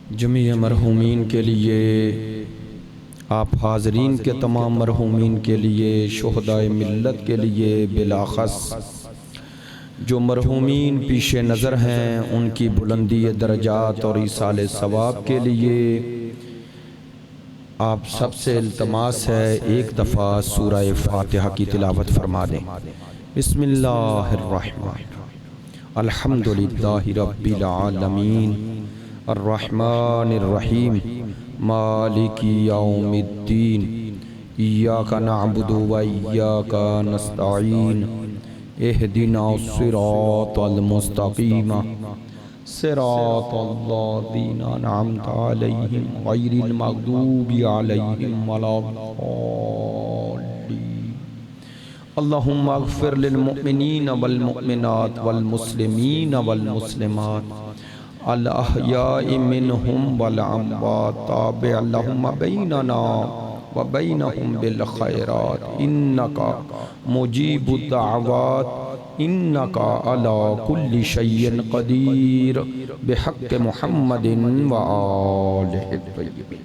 जमीय मरहूमीन के लिए, आप हाज़रीन के तमाम मरहूमीन के लिए, शुहदाए मिल्लत के लिए, बिलाख़स जो मरहूमीन पीशे नज़र हैं उनकी बुलंदी दरजात और ईसाल सवाब के लिए आप सबसे इल्तमास है एक दफ़ा सूरह फ़ातिहा की तिलावत फरमा दें। बिस्मिल्लाहिर्रहमानिर्रहीम। अल्हम्दुलिल्लाहि रब्बिल आलमीन अर्रहमानिर्रहीम मालिकी यौमिद्दीन इय्याका नअबुदु व इय्याका नस्तईन इहदिना सिरातल मुस्तक़ीम सिरातल्लज़ीना अनअमता अलैहिम गैरिल मग़दूबि अलैहिम वलद्दाल्लीन। अल्लाहुम्मा अग़फ़िर लिल मुअमिनीन वल मुअमिनात वल मुस्लिमीन वल मुस्लिमात अल अहयाइ मिनहुम वल अम्वात ताबि अल्लाहुम्मा बैनना व बैनहुम बिल खैरात इन्नका मुजीबुद दाअवात इन्नका अला कुल्लि शैइन क़दीर बिहक़्क़ि मुहम्मदिन व आलिहि तय्यबीन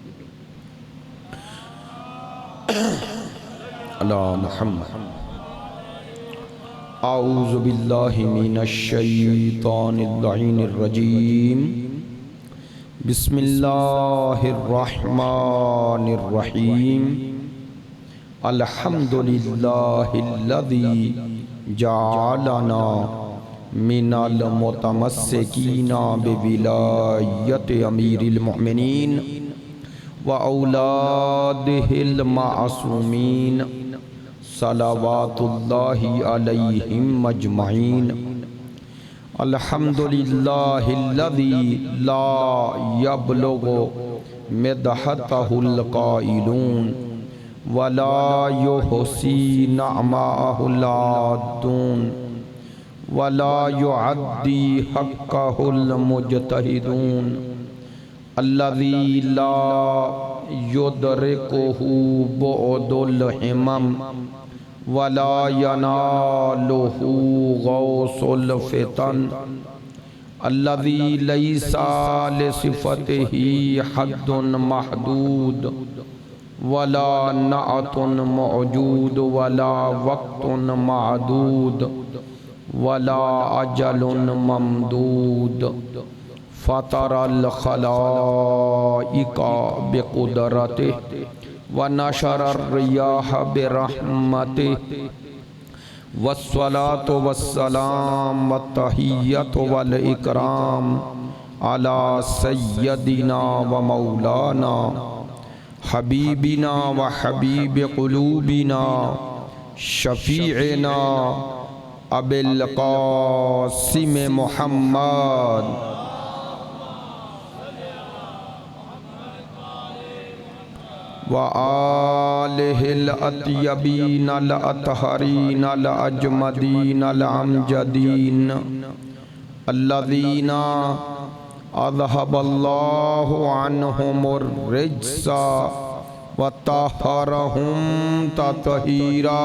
अला मुहम्मद। आऊज़ु बिल्लाहि मिनश शैतानिर लईनिर रजीम। बिस्मिल्लाहिर्रहमानिर रहीम। अल्हम्दुलिल्लाहिल्लज़ी जअलना मिनल मुतमस्सिकीना बिविलायति अमीरिल मुमिनीन व औलादिहिल मासूमीन सलावातुल्लाहि अलैहिम अजमईन। अल्हम्दुलिल्लाहिल्लज़ी ला यब्लुगु मिदहतहुल क़ाइलून वला युहसी नअमाहुल आद्दून वला युअद्दी हक़्क़हुल मुज्तहिदून अल्लज़ी ला युदरिकुहु बुअदुल हिमम वला यनालुहु गौसुल फितन अल्लज़ी लैसा लिसिफ़तिही हद्दुन महदूद वला नअतुन मौजूद वला वक़्तुन मादूद वला अजलुन ममदूद फ़तरल ख़लाइक़ा बिक़ुदरतिही व नशरर रियाह बिरहमतिही वस्सलातु वस्सलाम वत्तहिय्यतु वल इकराम अला सय्यदिना व मौलाना हबीबिना व हबीब क़ुलूबिना शफ़ीइना अबिल क़ासिम मुहम्मद व आलिहिल अत्यबीन अल अतहरीन अल अजमदीन अल अमजदीन अल्लज़ीना अज़हबल्लाहु अन्हुमुर रिज्सा व तहहरहुम तत्हीरा।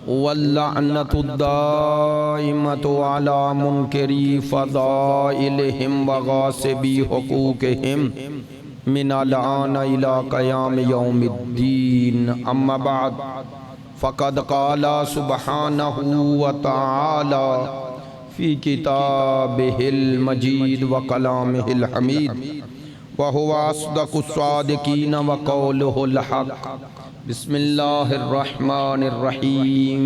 वल्लअनतु दाइमतु अला मुनकरी फ़ज़ाइलिहिम व गासिबी हुकूकिहिम मिनल आन इला क़याम यौमिद्दीन। अम्मा बाद फ़क़द क़ाला सुब्हानहु व तआला फ़ी किताबिहिल मजीद व कलामिहिल हमीद व हुवा अस्दक़ुस सादिक़ीन व क़ौलुहुल हक़। बिस्मिल्लाहिर्रहमानिर्रहीम।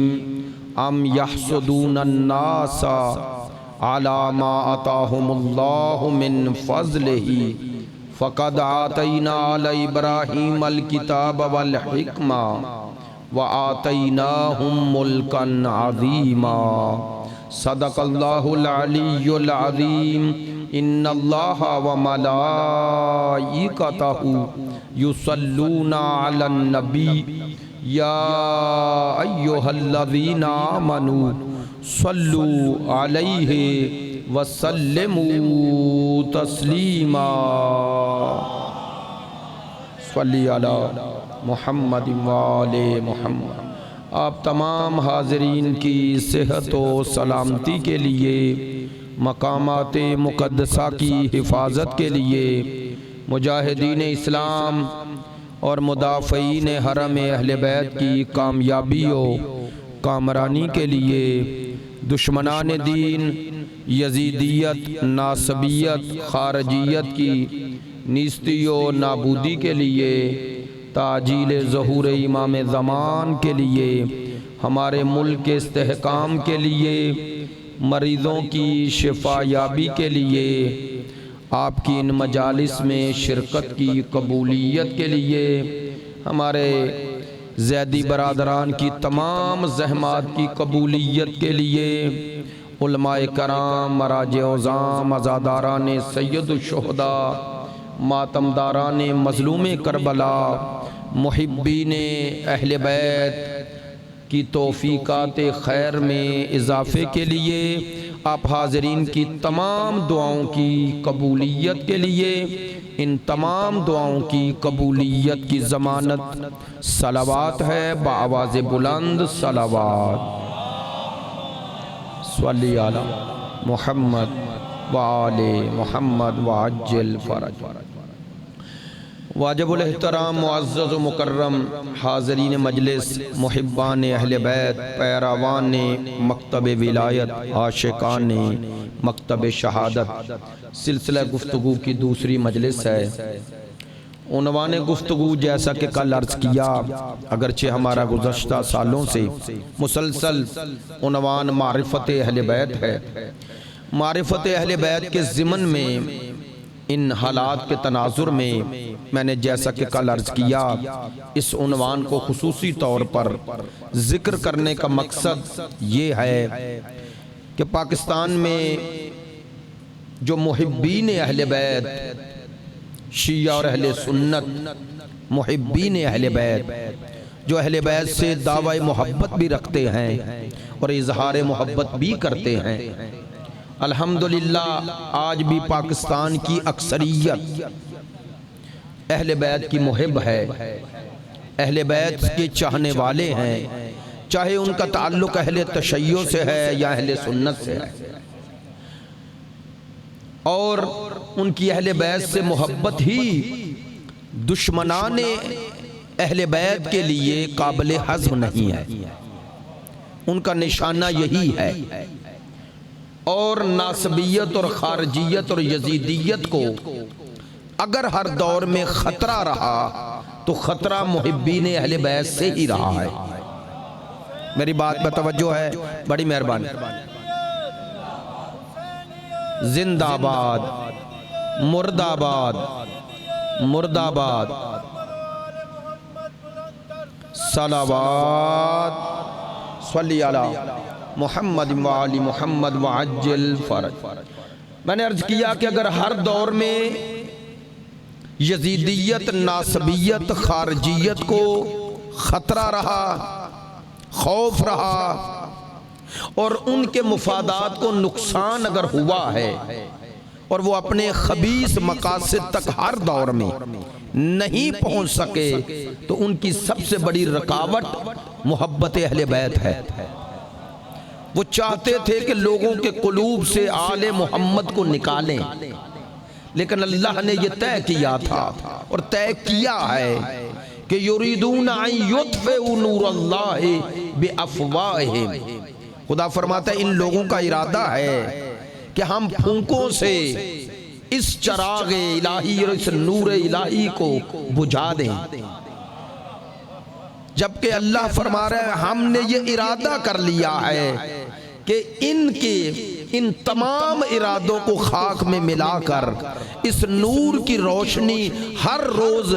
अम यहसुदूनन नासा अला मा अताहुमुल्लाहु मिन फ़ज़लिही फ़क़द आतैना अला इब्राहीमल किताब वल हिक्मा व आतैनाहुम मुल्कन अज़ीमा। सदक़ल्लाहुल अलियुल अज़ीम। इन्नल्लाहा व मलाइकतहु युसल्लूना अलन नबी या अय्युहल्लज़ीना आमनू सल्लू अलैहि व सल्लिमू तस्लीमा। सल्ली अला मुहम्मद व आले मुहम्मद। आप तमाम हाज़रीन की सेहत व सलामती के लिए, मकामात मुक़द्दसा की हिफाजत के लिए, मुजाहिदीन इस्लाम और मुदाफ़ईन हरम अहले बैत की कामयाबी व कामरानी के लिए, दुश्मनान दीन यजीदियत, नासबियत, खारजियत की नीस्ती व नाबूदी के लिए, ताजील ज़हूर इमाम ज़मान के लिए, हमारे मुल्क के इस्तेहकाम के लिए, मरीज़ों की शिफायाबी के लिए, आपकी इन मजालिस में शिरकत की कबूलियत के लिए, हमारे ज़ैदी बरादरान की तमाम ज़हमात की कबूलियत के लिए, उलमाए कराम, मराजे औज़ाम, अज़ादारान सैयदुश्शुहदा, मातमदारान मज़लूम करबला, मुहिब्बीन अहले बैत की तौफ़ीक़ात खैर में इजाफ़े के लिए, आप हाज़रीन की तमाम दुआओं की कबूलियत के लिए, इन तमाम दुआओं की कबूलियत की ज़मानत सलावात है। बाआवाज़ बुलंद सलावात। सल्ली अला मुहम्मद व आले मुहम्मद व अज्जिल फ़रज। वाजिबुल एहतराम मुअज़्ज़ज़ व मुकर्रम हाज़रीन मजलिस, मुहिब्बान अहले बैत, पैरावान मकतब विलायत, आशिकान मकतब शहादत, सिलसिला गुफ्तगू की दूसरी मजलिस है। उन्वान गुफ्तगू जैसा कि कल अर्ज़ किया, अगरचे हमारा गुज़श्ता सालों से मुसलसल उन्वान मारिफत अहले बैत है। मारिफत अहले बैत के ज़िमन में इन हालात के तनाजुर में मैंने जैसा कि कल अर्ज़ किया, इस उन्वान को खुसूसी तौर पर ज़िक्र करने का मकसद ये है कि पाकिस्तान में जो मुहिब्बीन अहले बैत, शिया और अहले सुन्नत, मुहिब्बीन अहले बैत जो अहले बैत से दावा मोहब्बत भी रखते हैं और इजहार मोहब्बत भी करते हैं, अल्हम्दुलिल्लाह आज भी पाकिस्तान की अक्सरियत अहले बैत की मुहिब है, अहले बैत के चाहने वाले हैं, चाहे उनका ताल्लुक अहले तशय्यो से है या अहले सुन्नत से है, और उनकी अहले बैत से मोहब्बत ही दुश्मनाने अहले बैत के लिए काबिल हज़्म नहीं है। उनका निशाना यही है। और नासबियत और खारजियत और यजीदियत को अगर हर दौर में खतरा रहा तो खतरा मुहिब्बीन अहले बैत से ही रहा है। मेरी बात में तवज्जो है, बड़ी मेहरबानी। जिंदाबाद, मुर्दाबाद, मुर्दाबाद, सलावात सल्ली अला मुहम्मद व आली मुहम्मद व अज्जिल फ़रज। मैंने अर्ज किया कि अगर हर दौर में यजीदियत, नासबियत, खारजियत को खतरा रहा, खौफ रहा और उनके मुफादात को नुकसान अगर हुआ है और वो अपने खबीस मकासद तक हर दौर में नहीं पहुंच सके, तो उनकी सबसे बड़ी रुकावट मोहब्बत अहले बैत है। वो चाहते थे कि लोगों के कुलूब से आले मोहम्मद को निकालें, लेकिन अल्लाह ने यह तय किया था और तय किया है कि युरीदून अन युत्फिउ नूरल्लाहि बिअफ़वाहिम। खुदा फरमाता है इन लोगों का इरादा है कि हम फूंकों से इस चराग इलाही और इस नूर इलाही को बुझा दें, जबकि अल्लाह फरमा रहा है हमने ये इरादा कर लिया है कि इनके इन तमाम इरादों को खाक में मिलाकर इस नूर की रोशनी हर रोज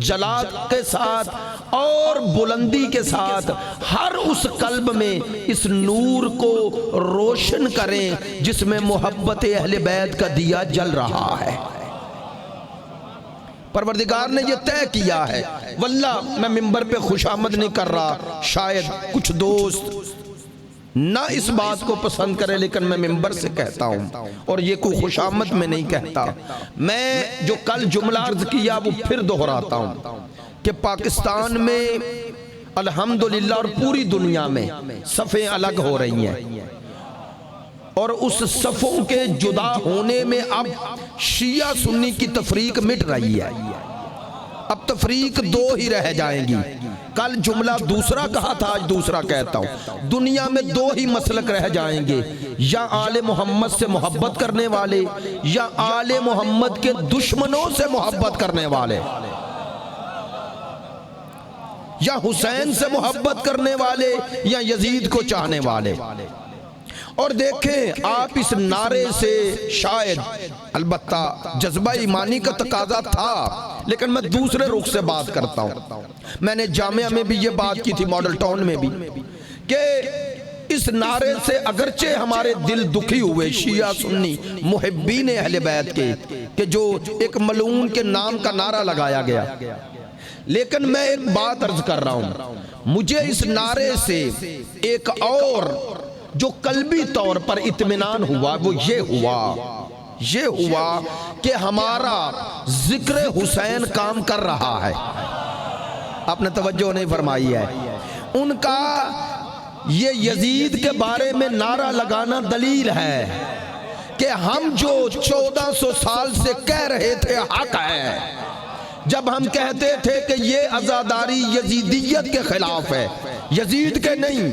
जलाल के साथ और बुलंदी के साथ हर उस कल्ब में इस नूर को रोशन करें जिसमें मोहब्बत अहले बैत का दिया जल रहा है। परवरदिगार ने यह तय किया है। वल्लाह मैं मिंबर पे खुशामद नहीं कर रहा, शायद कुछ दोस्त ना इस बात को पसंद करे, लेकिन मैं मिंबर से कहता हूं और ये कोई खुशामद में नहीं कहता। मैं जो कल जुमला अर्ज किया वो फिर दोहराता हूं कि पाकिस्तान में अल्हम्दुलिल्लाह। और पूरी दुनिया में सफ़ें अलग हो रही हैं और उस सफ़ों के जुदा होने में अब शिया सुन्नी की तफरीक मिट रही है। अब तफरीक दो ही रह जाएंगी। कल जुमला दूसरा कहा था, आज दूसरा कहता हूं। दुनिया में दो ही मसलक रह जाएंगे, या आले मोहम्मद से मोहब्बत करने वाले या आले मोहम्मद के दुश्मनों से मोहब्बत करने वाले, या हुसैन से मोहब्बत करने वाले या यजीद को चाहने वाले। और देखें आप, इस नारे से शायद अलबत्ता जज्बा ईमानी का तकाजा था, लेकिन मैं दूसरे रुख से बात करता हूं। मैंने जामिया में भी ये बात की थी, मॉडल टाउन में भी, कि इस नारे से अगरचे हमारे दिल दुखी हुए शिया सुन्नी मुहिब्बीन अहले बैत के, कि जो एक मलून के नाम का नारा लगाया गया, लेकिन मैं एक बात अर्ज कर रहा हूं, मुझे इस नारे से एक और जो कल्बी तौर पर इत्मीनान हुआ वो ये हुआ कि हमारा जिक्र हुसैन काम कर रहा है। आपने तवज्जो नहीं फरमाई है। उनका ये यजीद के बारे में नारा लगाना दलील है कि हम जो 1400 साल से कह रहे थे हक है। जब हम कहते थे कि ये आज़ादारी यजीदियत के खिलाफ है, यजीद के नहीं,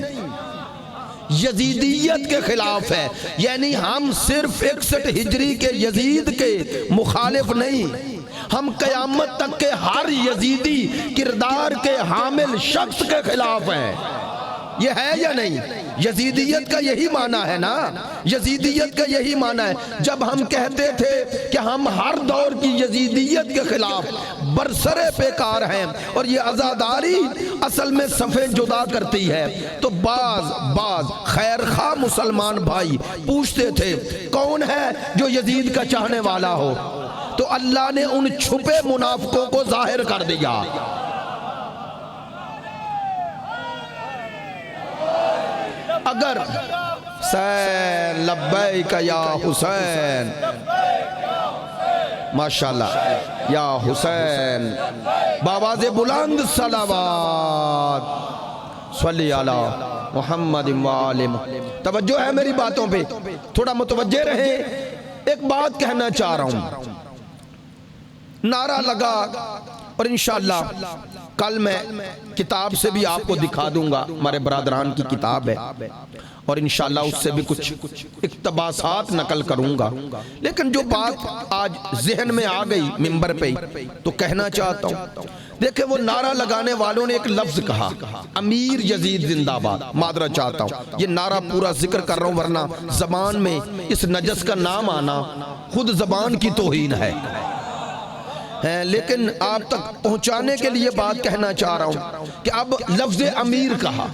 यजीदियत के खिलाफ है, यानी हम सिर्फ 61 हिजरी के यजीद के मुखालिफ नहीं, हम कयामत तक के हर यजीदी किरदार के हामिल शख्स के खिलाफ हैं। ये है या नहीं? यजीदियत का यही माना है ना, यजीदियत का यही माना है। जब हम कहते थे कि हम हर दौर की यजीदियत के खिलाफ बरसरे पेकार हैं और ये आज़ादारी असल में सफ़े जुदा करती है, तो बाज खैर खा मुसलमान भाई पूछते थे कौन है जो यजीद का चाहने वाला हो, तो अल्लाह ने उन छुपे मुनाफिकों को जाहिर कर दिया। अगर सैन लब्बैक या हुसैन, माशाल्लाह या हुसैन, बावाज़े बुलंद सलावत सल्ली अला मुहम्मद व आले। तवज्जो है मेरी बातों पे, थोड़ा मुतवज्जे रहे। एक बात कहना चाह रहा हूं, नारा लगा और इंशाअल्लाह कल मैं किताब से भी आपको दिखा दूंगा, हमारे बरादरान की किताब है, और इंशाअल्लाह उससे भी कुछ इक्तबासात नकल करूंगा। लेकिन जो बात आज जहन में आ गई मिंबर पे, तो कहना चाहता हूँ। देखे, वो नारा लगाने वालों ने एक लफ्ज कहा, अमीर यजीद जिंदाबाद। मादरा चाहता हूँ, ये नारा पूरा जिक्र कर रहा हूँ, वरना जबान में इस नजस का नाम आना खुद जबान की तौहीन है, लेकिन आप तक पहुंचाने के लिए बात कहना चाह रहा हूं कि अब लफ्ज अमीर कहा,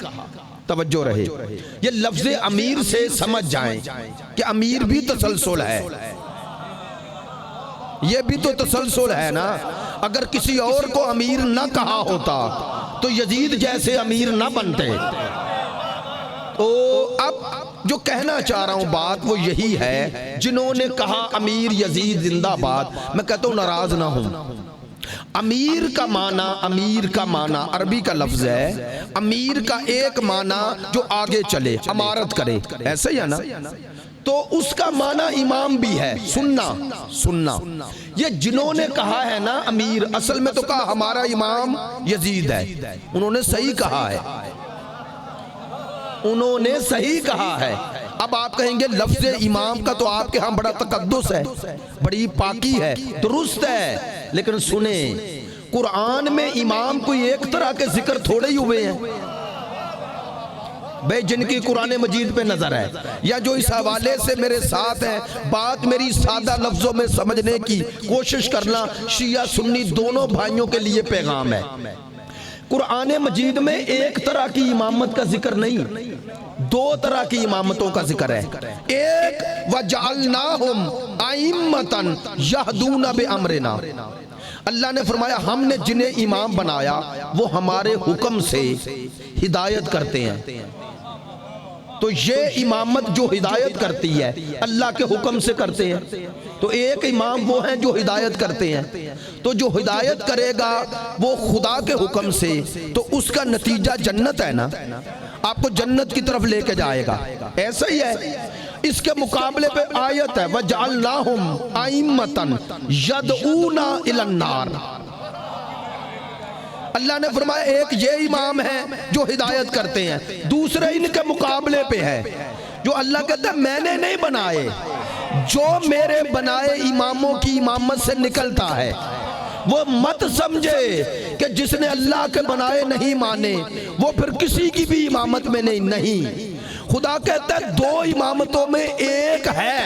तवज्जो रहे, ये लफ्ज अमीर से समझ जाएं कि अमीर भी तसलसल है, ये भी तो तसलसल है ना। अगर किसी और को अमीर ना कहा होता तो यजीद जैसे अमीर ना बनते। तो अब जो कहना चाह रहा हूं बात वो यही है, जिन्होंने कहा अमीर यजीद जिंदाबाद, मैं कहता हूं नाराज ना हूं। अमीर का माना अरबी का लफ्ज है, अमीर का एक माना जो आगे चले, अमारत करे, ऐसे ही है ना। तो उसका माना इमाम भी है, सुन्ना। ये जिन्होंने कहा है ना अमीर, असल में तो कहा हमारा इमाम यजीद है। उन्होंने सही कहा है, उन्होंने सही कहा है। अब आप कहेंगे लफ्ज इमाम का तो आपके यहाँ बड़ा तकद्दुस है, बड़ी पाकी है, दुरुस्त है, लेकिन सुने, कुरान में इमाम कोई एक तरह के जिक्र थोड़े ही हुए हैं भाई, जिनकी कुरान मजीद पे नजर है, या जो इस हवाले से मेरे साथ है। बात मेरी सादा लफ्जों में समझने की कोशिश करना, शिया सुन्नी दोनों भाइयों के लिए पैगाम है। कुरान मजीद में एक तरह की इमामत का जिक्र नहीं, दो तरह की इमामतों का जिक्र है। एक वजअलनाहुम अइम्मतन यहदूना बिअमरिना, अल्लाह ने फरमाया हमने जिन्हें इमाम बनाया वो हमारे हुक्म से हिदायत करते हैं। तो ये इमामत जो हिदायत करती है अल्लाह के हुक्म से करते हैं। तो एक इमाम वो हैं जो हिदायत करते हैं, तो जो हिदायत करेगा वो खुदा के हुक्म से, तो उसका नतीजा जन्नत है ना, आपको जन्नत की तरफ लेके जाएगा। ऐसा ही है। इसके मुकाबले पे आयत है वजअलनाहुम अइम्मतन यदऊना इलन्नार। अल्लाह ने फरमाया एक ये इमाम है जो हिदायत करते हैं, दूसरे इनके मुकाबले पे है जो अल्लाह कहता है मैंने नहीं बनाए, जो मेरे बनाए इमामों की इमामत से निकलता है। वो मत समझे कि जिसने अल्लाह के बनाए नहीं माने वो फिर किसी की भी इमामत में नहीं। खुदा कहता है दो इमामतों में एक है,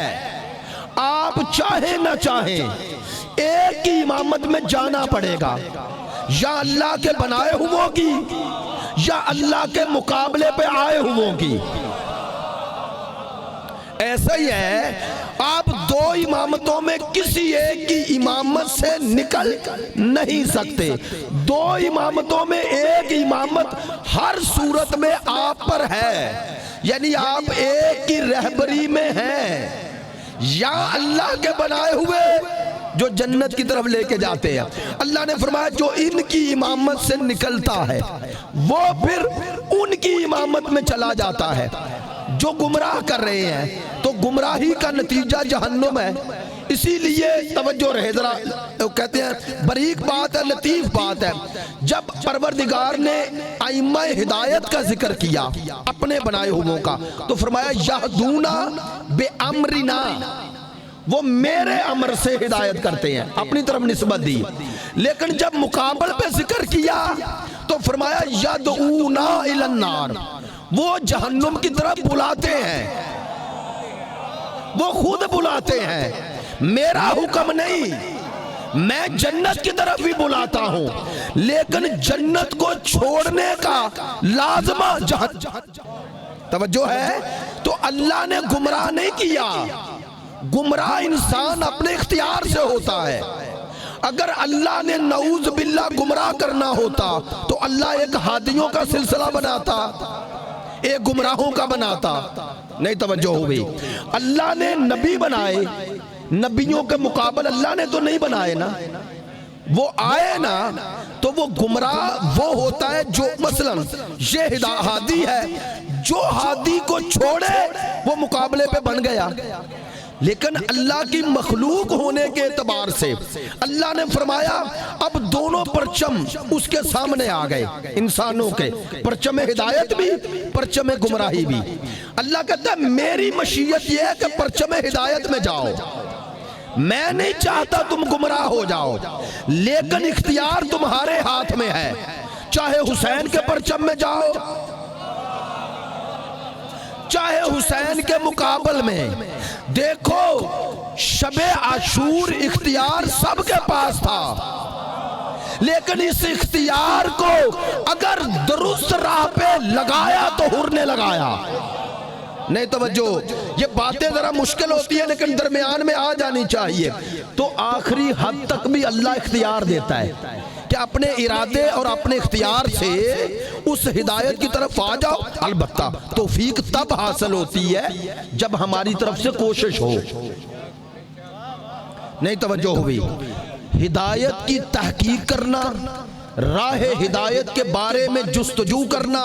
आप चाहे ना चाहे एक की इमामत में जाना पड़ेगा, या अल्लाह के बनाए हुओं की या अल्लाह के मुकाबले पे आए हुओं की। ऐसा ही है, आप दो इमामतों में किसी एक की इमामत से निकल नहीं सकते। दो इमामतों में एक इमामत हर सूरत में आप पर है, यानी आप एक की रहबरी में हैं, या अल्लाह के बनाए हुए जो जन्नत की तरफ लेके जाते हैं। अल्लाह ने फरमाया जो इनकी इमामत से निकलता है वो फिर उनकी इमामत में चला जाता है। जो गुमराह कर रहे हैं तो गुमराही का नतीजा जहन्नुम है। इसीलिए तवज्जो रहे जरा, कहते हैं बरीक बात है, लतीफ बात है। जब परवरदिगार ने आइम्मा हिदायत का जिक्र किया अपने बनाए हुओं का, तो फरमाया यहदूना बे अमरिना, वो मेरे अमर से हिदायत करते हैं, अपनी तरफ निस्बत दी। लेकिन जब मुकाबल पे जिक्र किया तो फरमाया यदऊना इलन्नार, वो जहन्नुम की तरफ बुलाते हैं, वो खुद बुलाते हैं, मेरा हुक्म नहीं। मैं जन्नत की तरफ भी बुलाता हूं, लेकिन जन्नत को छोड़ने का लाजमा तवज्जो है। तो अल्लाह ने गुमराह नहीं किया, गुमराह इंसान अपने इख्तियार से होता है। अगर अल्लाह ने नऊज बिल्ला गुमराह करना होता तो अल्लाह एक हादियों का सिलसिला बनाता, एक गुमराहों का बनाता नहीं। तवज्जो हो गई। अल्लाह ने नबी बनाए, नबियों के मुकाबले अल्लाह ने तो नहीं बनाए ना, वो आए ना, तो वो गुमराह वो होता है जो मसलन ये हादी है, जो हादी को छोड़े वो मुकाबले पे बन गया। लेकिन अल्लाह की मखलूक होने के एतबार से अल्लाह ने फरमाया अब दोनों परचम उसके सामने आ गए, इंसानों के परचम हिदायत भी, परचम गुमराही भी। अल्लाह कहता है मेरी मशीयत यह है कि परचम हिदायत में जाओ, मैं नहीं चाहता तुम गुमराह हो जाओ, लेकिन इख्तियार तुम्हारे हाथ में है। चाहे हुसैन के परचम में जाओ, चाहे हुसैन के मुकाबल में। देखो शबे आशूर इख्तियार सबके पास था, लेकिन इस इख्तियार को अगर दुरुस्त राह पे लगाया तो हुर ने लगाया नहीं। तवज्जो, ये बातें जरा मुश्किल होती है लेकिन दरमियान में आ जानी चाहिए। तो आखिरी हद तक भी अल्लाह इख्तियार देता है कि अपने इरादे और अपने इख्तियार से उस हिदायत की तरफ आ जाओ। अलबत्ता तौफीक तब हासिल होती है जब हमारी तरफ से कोशिश हो। नहीं तवज्जो हुई। हिदायत की तहकीक करना, राह हिदायत के बारे में जुस्तजू करना,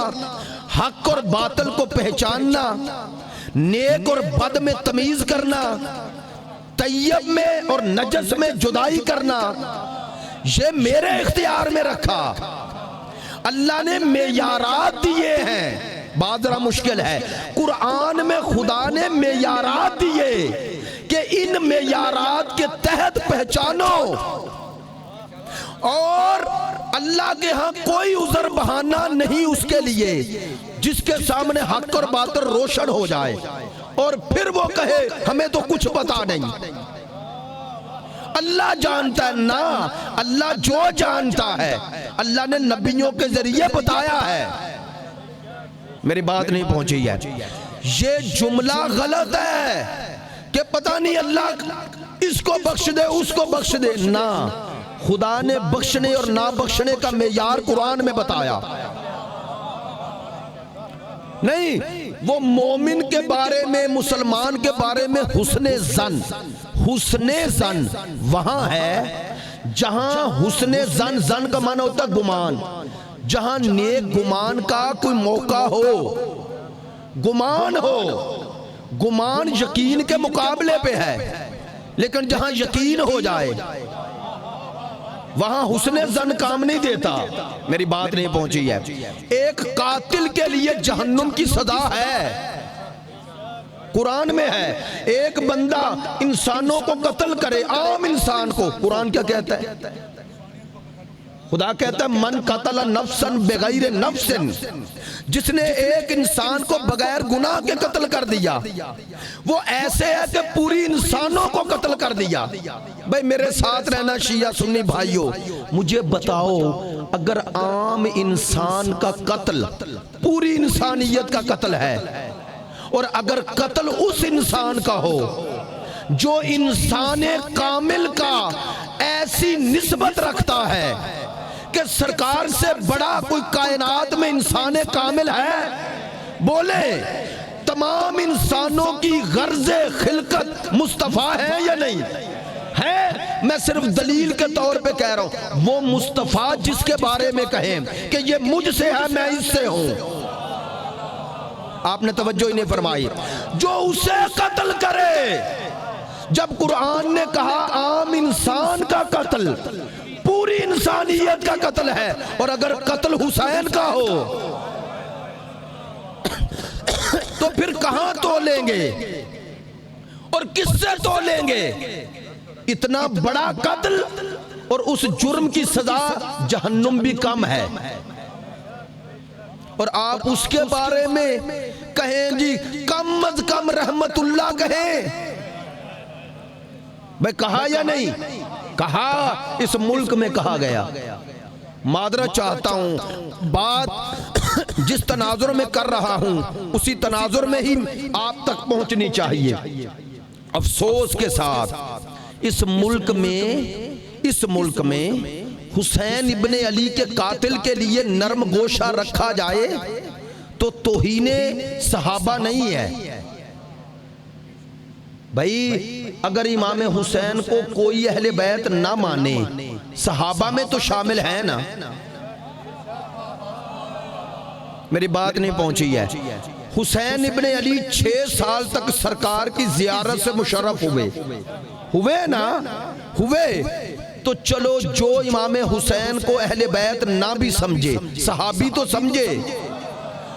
हक और बातिल को पहचानना, नेक और बद में तमीज करना, तैयब में और नजस में जुदाई करना, ये मेरे इख्तियार में रखा। अल्लाह ने मेयारात दिए हैं, बात जरा मुश्किल है। कुरान में खुदा ने मेयारात दिए कि इन मेयारात के तहत पहचानो, और अल्लाह के यहां कोई उज़र बहाना नहीं उसके लिए जिसके सामने हक और बातिल रोशन हो जाए और फिर वो कहे हमें तो कुछ पता नहीं। अल्लाह जानता है ना, अल्लाह जो जानता है अल्लाह ने नबियों के जरिए बताया है। मेरी बात नहीं पहुंची है। ये जुमला गलत है कि पता नहीं अल्लाह इसको बख्श दे उसको बख्श दे ना। खुदा ने बख्शने और ना बख्शने का मेयार कुरान में बताया नहीं। वो मोमिन के बारे में, मुसलमान के बारे में हुस्ने ज़न, हुस्ने ज़न वहां है जहां हुस्ने ज़न, ज़न का माना होता है गुमान, जहां नेक गुमान का कोई मौका हो, गुमान हो, गुमान यकीन के मुकाबले पे है, लेकिन जहां यकीन हो जाए वहां हुस्ने ज़न काम नहीं देता। मेरी बात नहीं पहुंची है। एक कातिल के लिए जहन्नुम की सजा है, कुरान में है। एक बंदा इंसानों को कत्ल करे, आम इंसान को, कुरान क्या कहता है? खुदा कहता है मन कतल नफ्सन बगैर नफ्सिन, जिसने एक इंसान को बगैर गुनाह के कत्ल कर दिया, वो ऐसे है कि पूरी इंसानों को कत्ल कर दिया। भाई मेरे साथ रहना शिया सुन्नी भाइयों, मुझे बताओ अगर आम इंसान का कत्ल पूरी इंसानियत का कत्ल है, और अगर कत्ल उस इंसान का हो जो इंसान कामिल का ऐसी निस्बत रखता है कि सरकार से बड़ा कोई कायनात में इंसान कामिल है, बोले तमाम इंसानों की गर्ज़े खिलकत मुस्तफ़ा है या नहीं है? मैं सिर्फ दलील के तौर पे कह रहा हूं, वो मुस्तफ़ा जिसके बारे में कहें कि ये मुझसे है, मैं इससे हूं, आपने तवज्जो ही नहीं फरमाई, जो उसे कत्ल करे। जब कुरान ने कहा आम इंसान का कत्ल पूरी इंसानियत का कत्ल है, और अगर कत्ल हुसैन का हो तो फिर कहां तोलेंगे और किससे तोलेंगे? इतना बड़ा कत्ल और उस जुर्म की सजा जहन्नुम भी कम है, और आप उसके बारे में कहें जी कम अज कम रहमतुल्लाह कहें। भाई कहा या नहीं कहा? इस मुल्क में कहा गया। मादरत चाहता हूं, बात जिस तनाजुर में कर रहा हूं उसी तनाजुर में ही आप तक पहुंचनी चाहिए। अफसोस के साथ इस मुल्क में हुसैन इब्ने अली के कातिल के लिए नरम गोशा रखा जाए तो तौहीने सहाबा नहीं है। भाई अगर इमाम हुसैन को कोई अहले बैत ना माने, सहाबा में तो शामिल है ना। मेरी बात नहीं पहुंची है। हुसैन इब्ने अली 6 साल तक सरकार की जियारत से मुशर्रफ हुए ना हुए। तो चलो जो इमाम हुसैन को अहले बैत ना भी समझे, सहाबी तो समझे,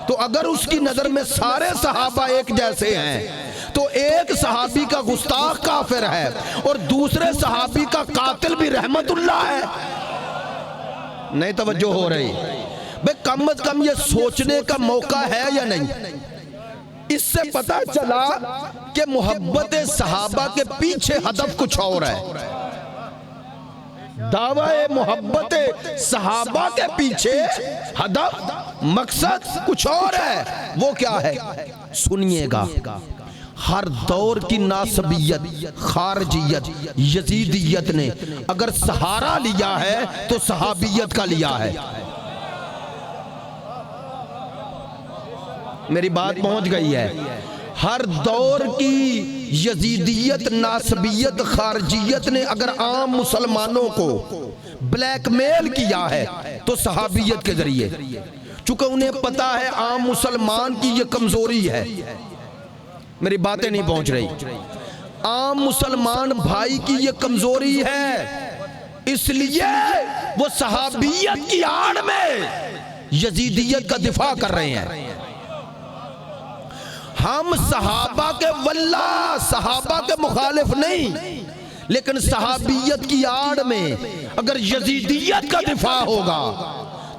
तो अगर उसकी नजर में सारे सहाबा एक जैसे हैं तो एक सहाबी का गुस्ताख काफिर है और दूसरे सहाबी का कातिल भी रहमतुल्लाह है। नहीं तवज्जो हो रही? भाई कम अज कम ये सोचने का मौका है या नहीं? इससे पता चला कि मोहब्बत सहाबा के पीछे हदफ कुछ और है। दावा मोहब्बत सहाबा के पीछे हदफ मकसद कुछ और है। वो क्या है? सुनिएगा। हर दौर की नासबियत, खारजियत, यजीदियत ने अगर सहारा लिया है तो सहाबियत का लिया है। मेरी बात पहुंच गई है? हर दौर की यजीदियत, नासबियत, खारजियत ने अगर आम मुसलमानों को ब्लैकमेल किया है तो सहाबियत के जरिए, चूंकि उन्हें पता है आम मुसलमान की ये कमजोरी है। मेरी बातें नहीं पहुंच रही। आम मुसलमान भाई की ये कमजोरी है, इसलिए वो सहाबियत की आड़ में यजीदियत का दिफा कर रहे हैं। हम सहाबा के वल्ला, सहाबा के मुखालिफ नहीं, लेकिन सहाबियत की आड़ में अगर यजीदियत का दिफा होगा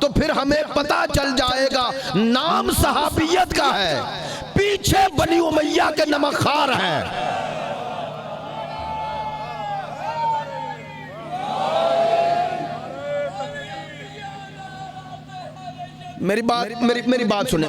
तो फिर हमें पता चल जाएगा नाम सहाबियत का है, पीछे बनी उमैया के नमकखार हैं। मेरी बात सुने,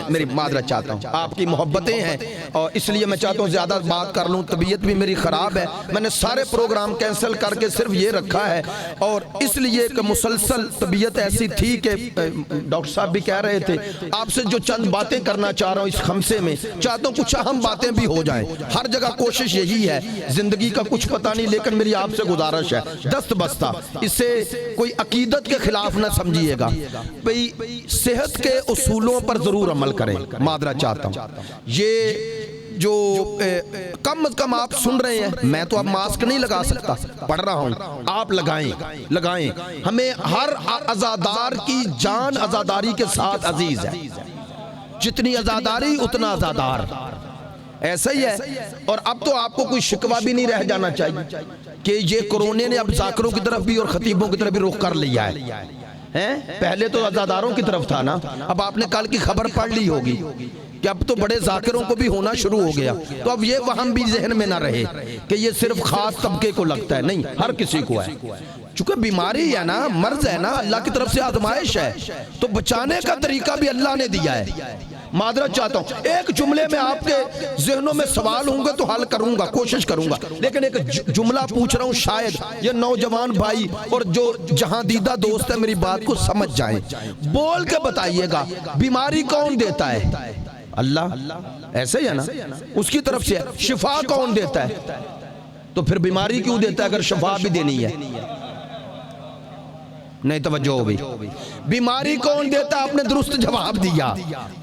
मेरी मादरत चाहता हूँ, आपकी मोहब्बतें हैं और इसलिए मैं चाहता हूँ ज़्यादा बात कर लूँ। तबीयत भी मेरी ख़राब है, मैंने सारे प्रोग्राम कैंसिल करके सिर्फ ये रखा है और इसलिए कि मुसलसल तबीयत ऐसी थी कि डॉक्टर साहब भी कह रहे थे आपसे जो चंद बातें करना चाह रहा हूँ इस खमसे में, चाहता हूँ कुछ अहम बातें भी हो जाएं। हर जगह कोशिश यही है, ज़िंदगी का कुछ पता नहीं, लेकिन मेरी आपसे गुजारिश है दस्त बस्ता, इससे कोई अकीदत के खिलाफ ना समझिएगा भाई, सेहत के उसूलों पर जरूर अमल करें। मादरा चाहता हूं ये जो कम से कम आप सुन रहे हैं, मैं तो अब मास्क नहीं लगा सकता, पढ़ रहा हूं, आप लगाएं। हमें हर अज़ादार की जान अज़ादारी के साथ अजीज है, जितनी अज़ादारी उतना अज़ादार, ऐसा ही है। और अब तो आपको कोई शिकवा भी नहीं रह जाना चाहिए कि ये कोरोना ने अब जाकिरों की तरफ भी और खतीबों की तरफ भी रुख कर लिया है। पहले तो अज़ादारों की तरफ था ना, अब आपने कल की खबर पढ़ ली होगी कि अब तो बड़े जाकिरों को भी होना शुरू हो गया। तो अब ये वहम भी जहन में ना रहे कि ये सिर्फ खास तबके को लगता है, नहीं, हर किसी को है। चूंकि बीमारी है ना, मर्ज है ना, अल्लाह की तरफ से आजमाइश है, तो बचाने का तरीका भी अल्लाह ने दिया है। मादरत चाहता हूँ, एक जुमले में आपके जहनों में सवाल होंगे तो हल करूंगा, कोशिश करूंगा, लेकिन एक जुमला पूछ रहा हूँ, शायद ये नौजवान भाई और जो जहां दीदा दोस्त है मेरी बात को समझ जाएं। बोल के बताइएगा, बीमारी कौन देता है? अल्लाह, ऐसे ही है ना, उसकी तरफ से। शिफा कौन देता है? तो फिर बीमारी क्यों देता है अगर शिफा भी देनी है? नहीं तवज्जो भी, बीमारी कौन देता? आपने दुरुस्त जवाब दिया,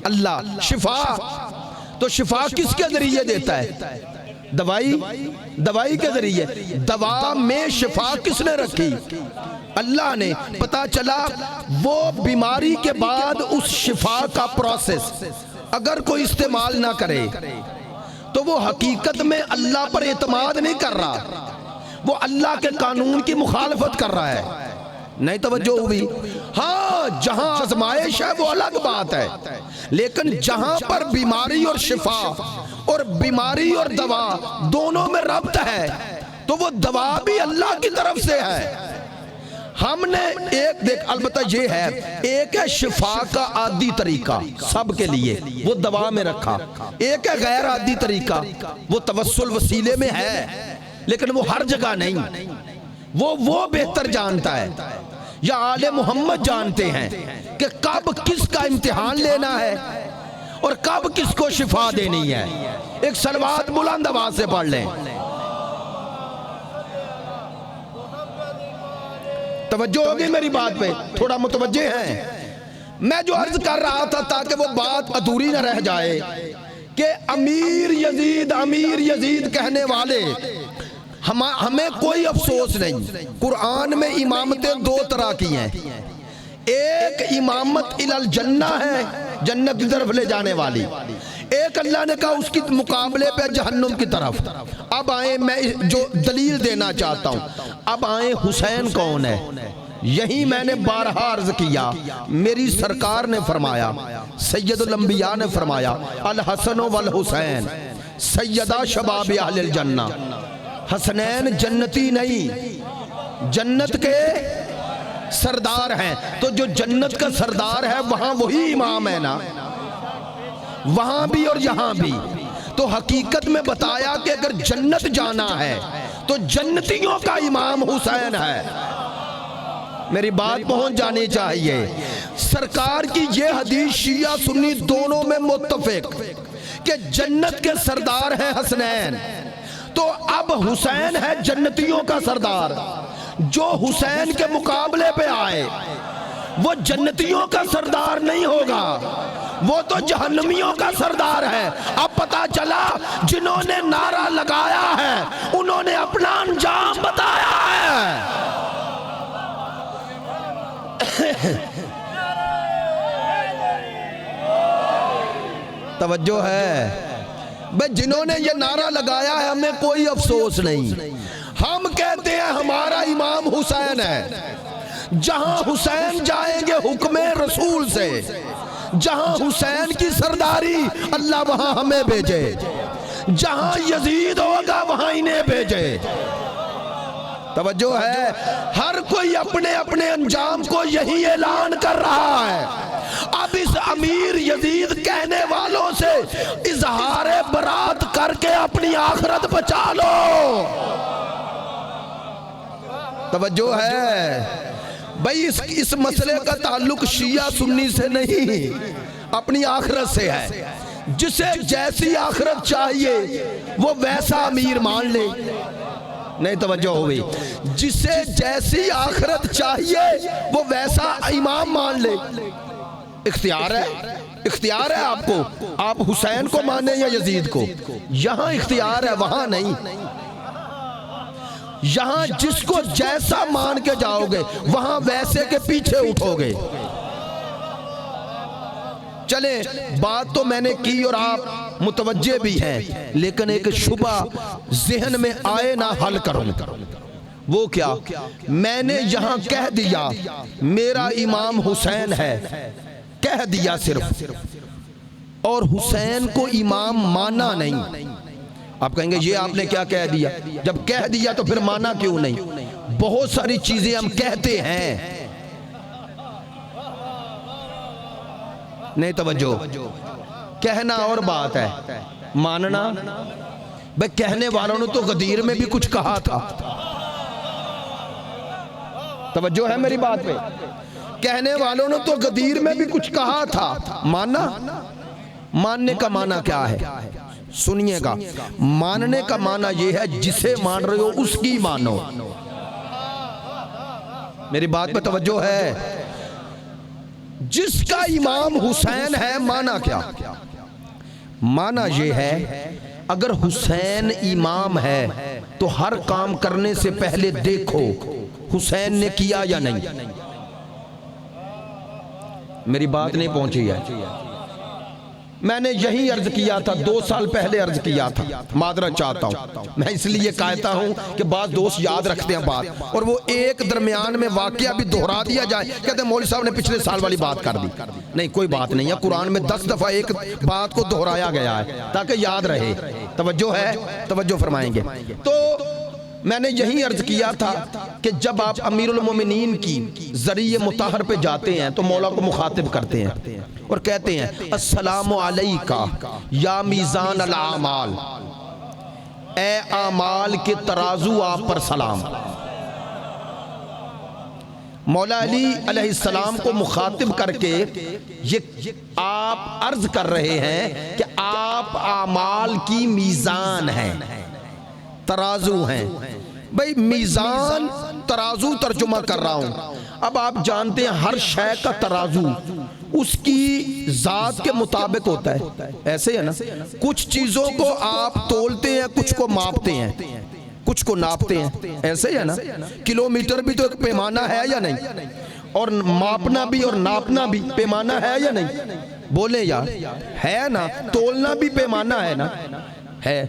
अल्लाह। शिफा, तो शिफा किसके जरिए देता है? दवाई के जरिए। दवा में शिफा किसने रखी? अल्लाह ने। पता चला वो बीमारी के बाद उस शिफा का प्रोसेस अगर कोई इस्तेमाल ना करे तो वो हकीकत में अल्लाह पर एतमाद नहीं कर रहा, वो अल्लाह के कानून की मुखालफत कर रहा है। नहीं तवज्जो हुई? हाँ, जहां आजमाइश है वो अलग बात है, लेकिन जहां पर बीमारी और शिफा और बीमारी और दवा दोनों में रब्त है तो वो दवा भी अल्लाह की तरफ से है। हमने एक देख, अलबत्ता ये है, एक है शिफा का आदि तरीका सबके लिए, वो दवा में रखा। एक है गैर आदि तरीका, वो तवस्सुल वसीले में है, लेकिन वो हर जगह नहीं। वो बेहतर जानता है, या आले मोहम्मद जानते हैं कि कब किसका इम्तिहान लेना है और कब किसको शिफा देनी है। एक सलवात बुलंद आवाज से पढ़ लें। तवज्जो होगी मेरी बात पे? थोड़ा मुतवज्जे हैं। मैं जो अर्ज कर रहा था ताकि वो बात अधूरी न रह जाए कि अमीर यजीद कहने वाले हमें कोई अफसोस नहीं। कुरान में इमामतें दो तरह की हैं, एक इमामत इलल जन्ना है, जन्नत की तरफ ले जाने वाली, एक अल्लाह ने कहा उसकी मुकाबले पे जहन्नुम की तरफ। अब आए, मैं जो दलील देना चाहता हूँ, अब आए हुसैन कौन है? यही मैंने बारहा अर्ज किया। मेरी सरकार ने फरमाया, सैयदुल अंबिया ने फरमाया, अल हसन वल हुसैन सैयदा शबाब अहलिल जन्ना। हसनैन जन्नती नहीं, जन्नत के सरदार हैं। तो जो जन्नत का सरदार है वहां वही इमाम है ना, वहां भी और यहां भी। तो हकीकत में बताया कि अगर जन्नत जाना है तो जन्नतियों का इमाम हुसैन है। मेरी बात पहुंच जानी चाहिए। सरकार की ये हदीस शिया सुन्नी दोनों में मुत्तफिक कि जन्नत के सरदार है हसनैन। तो अब हुसैन है जन्नतियों का सरदार। जो हुसैन के मुकाबले पे आए वो जन्नतियों का सरदार नहीं होगा, वो तो जहन्नमियों का सरदार है। अब पता चला जिन्होंने नारा लगाया है उन्होंने अपना अंजाम बताया है। तवज्जो है भाई, जिन्होंने ये नारा लगाया है हमें कोई अफसोस नहीं। हम कहते हैं हमारा इमाम हुसैन है। जहां हुसैन जाएंगे हुक्म रसूल से, जहां हुसैन की सरदारी अल्लाह वहां हमें भेजे, जहां यजीद होगा वहां इन्हें भेजे। तवज्जो है। हर कोई अपने अपने अंजाम को यही ऐलान कर रहा है। अब इस अमीर यजीद कहने वालों से इजहारे बरात करके अपनी आखिरत बचा लो। तवज्जो है भाई, इस मसले का ताल्लुक शिया सुन्नी से नहीं, अपनी आखिरत से है। जिसे जैसी आखिरत चाहिए वो वैसा अमीर मान ले। नहीं तवज्जो हो गई। जिसे जैसी आखिरत चाहिए वो वैसा इमाम मान ले। इख्तियार है, इख्तियार है आपको, आप हुसैन को माने या यजीद को, यहां इख्तियार है, वहां नहीं। यहां जिसको जैसा मान के जाओगे वहां वैसे के पीछे उठोगे। चले, बात तो मैंने की और आप मुतवज्जे भी हैं, लेकिन एक शुबा ज़हन में आए ना हल करूं। वो क्या? मैंने यहां कह दिया मेरा इमाम हुसैन है, कह दिया सिर्फ, और हुसैन को इमाम माना नहीं। आप कहेंगे ये आपने क्या कह दिया? जब कह दिया तो फिर माना क्यों नहीं? बहुत सारी चीजें हम कहते हैं। नहीं तवज्जो, कहना और बात है, मानना। भाई कहने वालों ने तो गदीर में भी कुछ कहा था। तवज्जो है मेरी बात पे? कहने वालों ने तो गदीर में भी कुछ कहा था। मानना, मानने का माना क्या है? सुनिएगा, मानने का माना यह है जिसे मान रहे हो उसकी मानो। मेरी बात पे तवज्जो है? जिसका इमाम हुसैन है, माना क्या? माना यह है अगर हुसैन इमाम है तो हर काम करने से पहले देखो हुसैन ने किया या नहीं। मेरी बात नहीं पहुंची है। मैंने यही अर्ज किया था, 2 साल पहले अर्ज किया था। मादरत चाहता हूं, मैं इसलिए कहता हूं कि बाद दोस्त याद रखते हैं बात, और वो एक दरमियान में वाकया भी दोहरा दिया जाए, कहते मौलवी साहब ने पिछले साल वाली बात कर दी। नहीं, कोई बात नहीं है, कुरान में 10 दफा एक बात को दोहराया गया है ताकि याद रहे। तवज्जो है? तवज्जो फरमाएंगे। तो मैंने यही अर्ज किया था कि जब आप अमीरुल मोमिनीन की जरिए मुताहर पे जाते हैं तो मौला को मुखातिब करते हैं और कहते हैं अस्सलामु अलैका या मीज़ान अल आमाल, ए आमाल के तराजू आप पर सलाम। मौला अली अलैहिस्सलाम को मुखातिब करके ये आप अर्ज कर रहे हैं कि आप आमाल की मीज़ान हैं, तराजू हैं। भाई मीज़ान तराजू तर्जुमा कर रहा हूं। अब आप जानते हैं हर शय का तराजू उसकी जात के मुताबिक होता है, ऐसे है ना? कुछ चीजों को आप तोलते हैं, कुछ को मापते हैं, कुछ को नापते हैं, ऐसे है ना? किलोमीटर भी तो एक पैमाना है या नहीं? और मापना भी और नापना भी पैमाना है या नहीं? बोले यार, है ना? तोलना भी पैमाना है ना? है।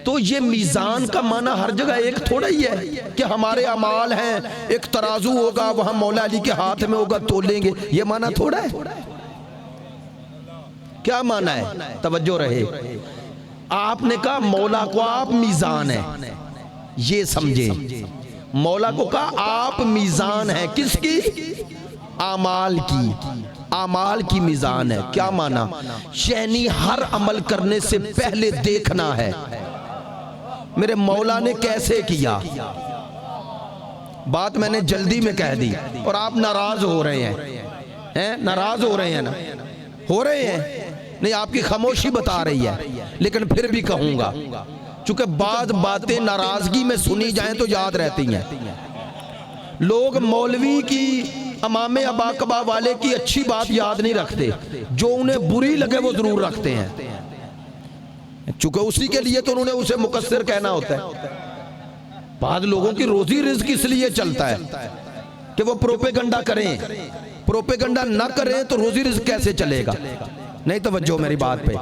तो ये मीज़ान का माना हर जगह एक थोड़ा ही है कि हमारे अमाल हैं, एक तराजू होगा वहां मौला अली के हाथ में होगा, तोलेंगे, ये माना थोड़ा है। क्या माना है? तवज्जो रहे। आपने कहा मौला को आप मीज़ान है, ये समझे। मौला को कहा आप मीज़ान है, किसकी? आमाल की। आमाल की मीज़ान है। क्या माना? यानी हर अमल करने से पहले देखना है मेरे मौला ने कैसे किया। बात मैंने जल्दी में कह दी और आप नाराज हो रहे हैं, नाराज हो रहे हैं ना? हो रहे हैं? नहीं, आपकी खामोशी बता रही है, लेकिन फिर भी कहूंगा, चूंकि बाद बातें नाराजगी में सुनी जाएं तो याद रहती हैं। लोग मौलवी की, इमाम अबाकबा वाले की अच्छी बात याद नहीं रखते, जो उन्हें बुरी लगे वो जरूर रखते हैं, चूंकि उसी के लिए तो उन्होंने उसे मुकस्सिर कहना होता है। बाद लोगों की रोजी रिज़्क इसलिए चलता है कि वो प्रोपेगंडा करें, प्रोपेगंडा ना करें तो रोजी रिज़्क कैसे चलेगा? नहीं तवज्जो मेरी बात पे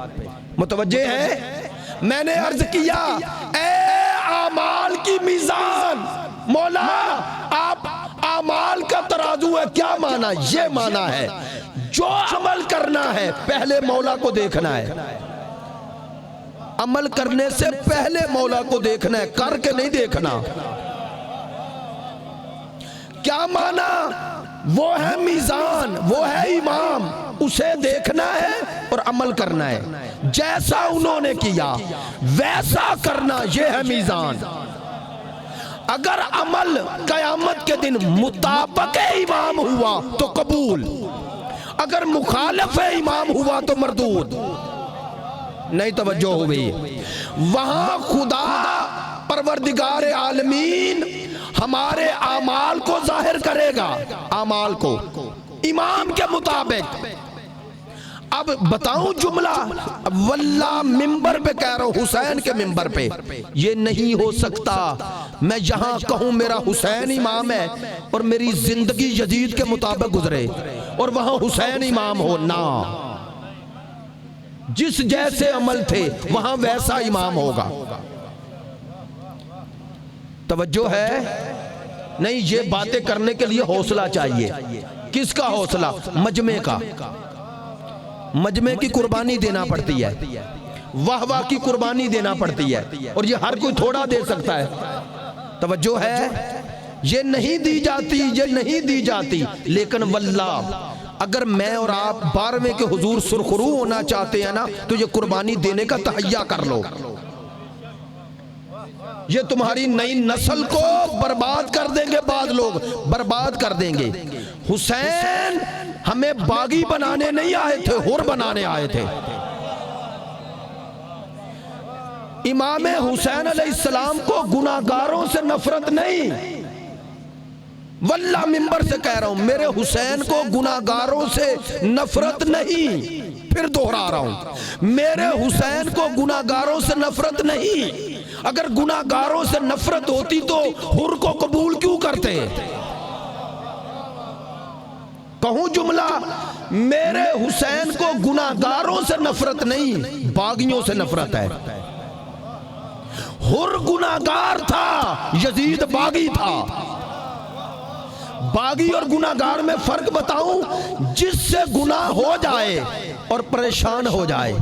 मुतवज्जे है? मैंने अर्ज किया ए आमाल की मीज़ान, मौला आप आमाल का तराजू है। क्या माना? ये माना है जो अमल करना है पहले मौला को देखना है, अमल करने से पहले मौला को देखना है, करके नहीं देखना। क्या माना? वो है मीज़ान, वो है इमाम, उसे देखना है और अमल करना है। जैसा उन्होंने किया वैसा करना, ये है मीज़ान। अगर अमल क़यामत के दिन मुताबिक इमाम हुआ तो कबूल, अगर मुखालिफ इमाम हुआ तो मरदूद। नहीं तवज्जो हुई। वहां खुदा परवरदिगार आलमीन हमारे आमाल को जाहिर करेगा, आमाल को इमाम के मुताबिक। अब बताऊं जुमला, वल्लाह मिंबर पे कह रहा हूं, हुसैन के मिंबर पे, ये नहीं हो सकता मैं यहां कहूं मेरा हुसैन इमाम है और मेरी जिंदगी यजीद के मुताबिक गुजरे और वहां हुसैन इमाम हो ना। जिस जैसे अमल थे वहां वैसा इमाम होगा। तवज्जो है? नहीं, ये बातें करने के लिए हौसला चाहिए। किसका हौसला? मजमे का। मजमे की कुर्बानी देना पड़ती है, वाह वाह की कुर्बानी देना पड़ती है, और ये हर कोई थोड़ा दे सकता है। तवज्जो है? ये नहीं दी जाती, ये नहीं दी जाती। लेकिन वल्लाह अगर मैं और आप 12वें के हुजूर सुरखरू होना चाहते हैं ना, तो ये कुर्बानी देने का तहैया कर लो। ये तुम्हारी नई नस्ल को बर्बाद कर देंगे, बाद लोग बर्बाद कर देंगे। हुसैन हमें बागी बनाने नहीं आए थे, हुर बनाने आए थे। इमाम हुसैन अलैहिस्सलाम को गुनाहगारों से नफरत नहीं, वल्लाह मिंबर से कह रहा हूं, मेरे हुसैन को गुनाहगारों से नफरत नहीं। फिर दोहरा रहा हूं, मेरे हुसैन को गुनाहगारों से नफरत नहीं। अगर गुनाहगारों से नफरत होती तो हुर को कबूल क्यों करते? कहूं जुमला, मेरे हुसैन को गुनाहगारों से नफरत नहीं, बागियों से नफरत है। हुर गुनाहगार था, यजीद बागी था। बागी और गुनाहगार में फर्क बताऊं, जिससे गुनाह हो जाए और परेशान हो जाए,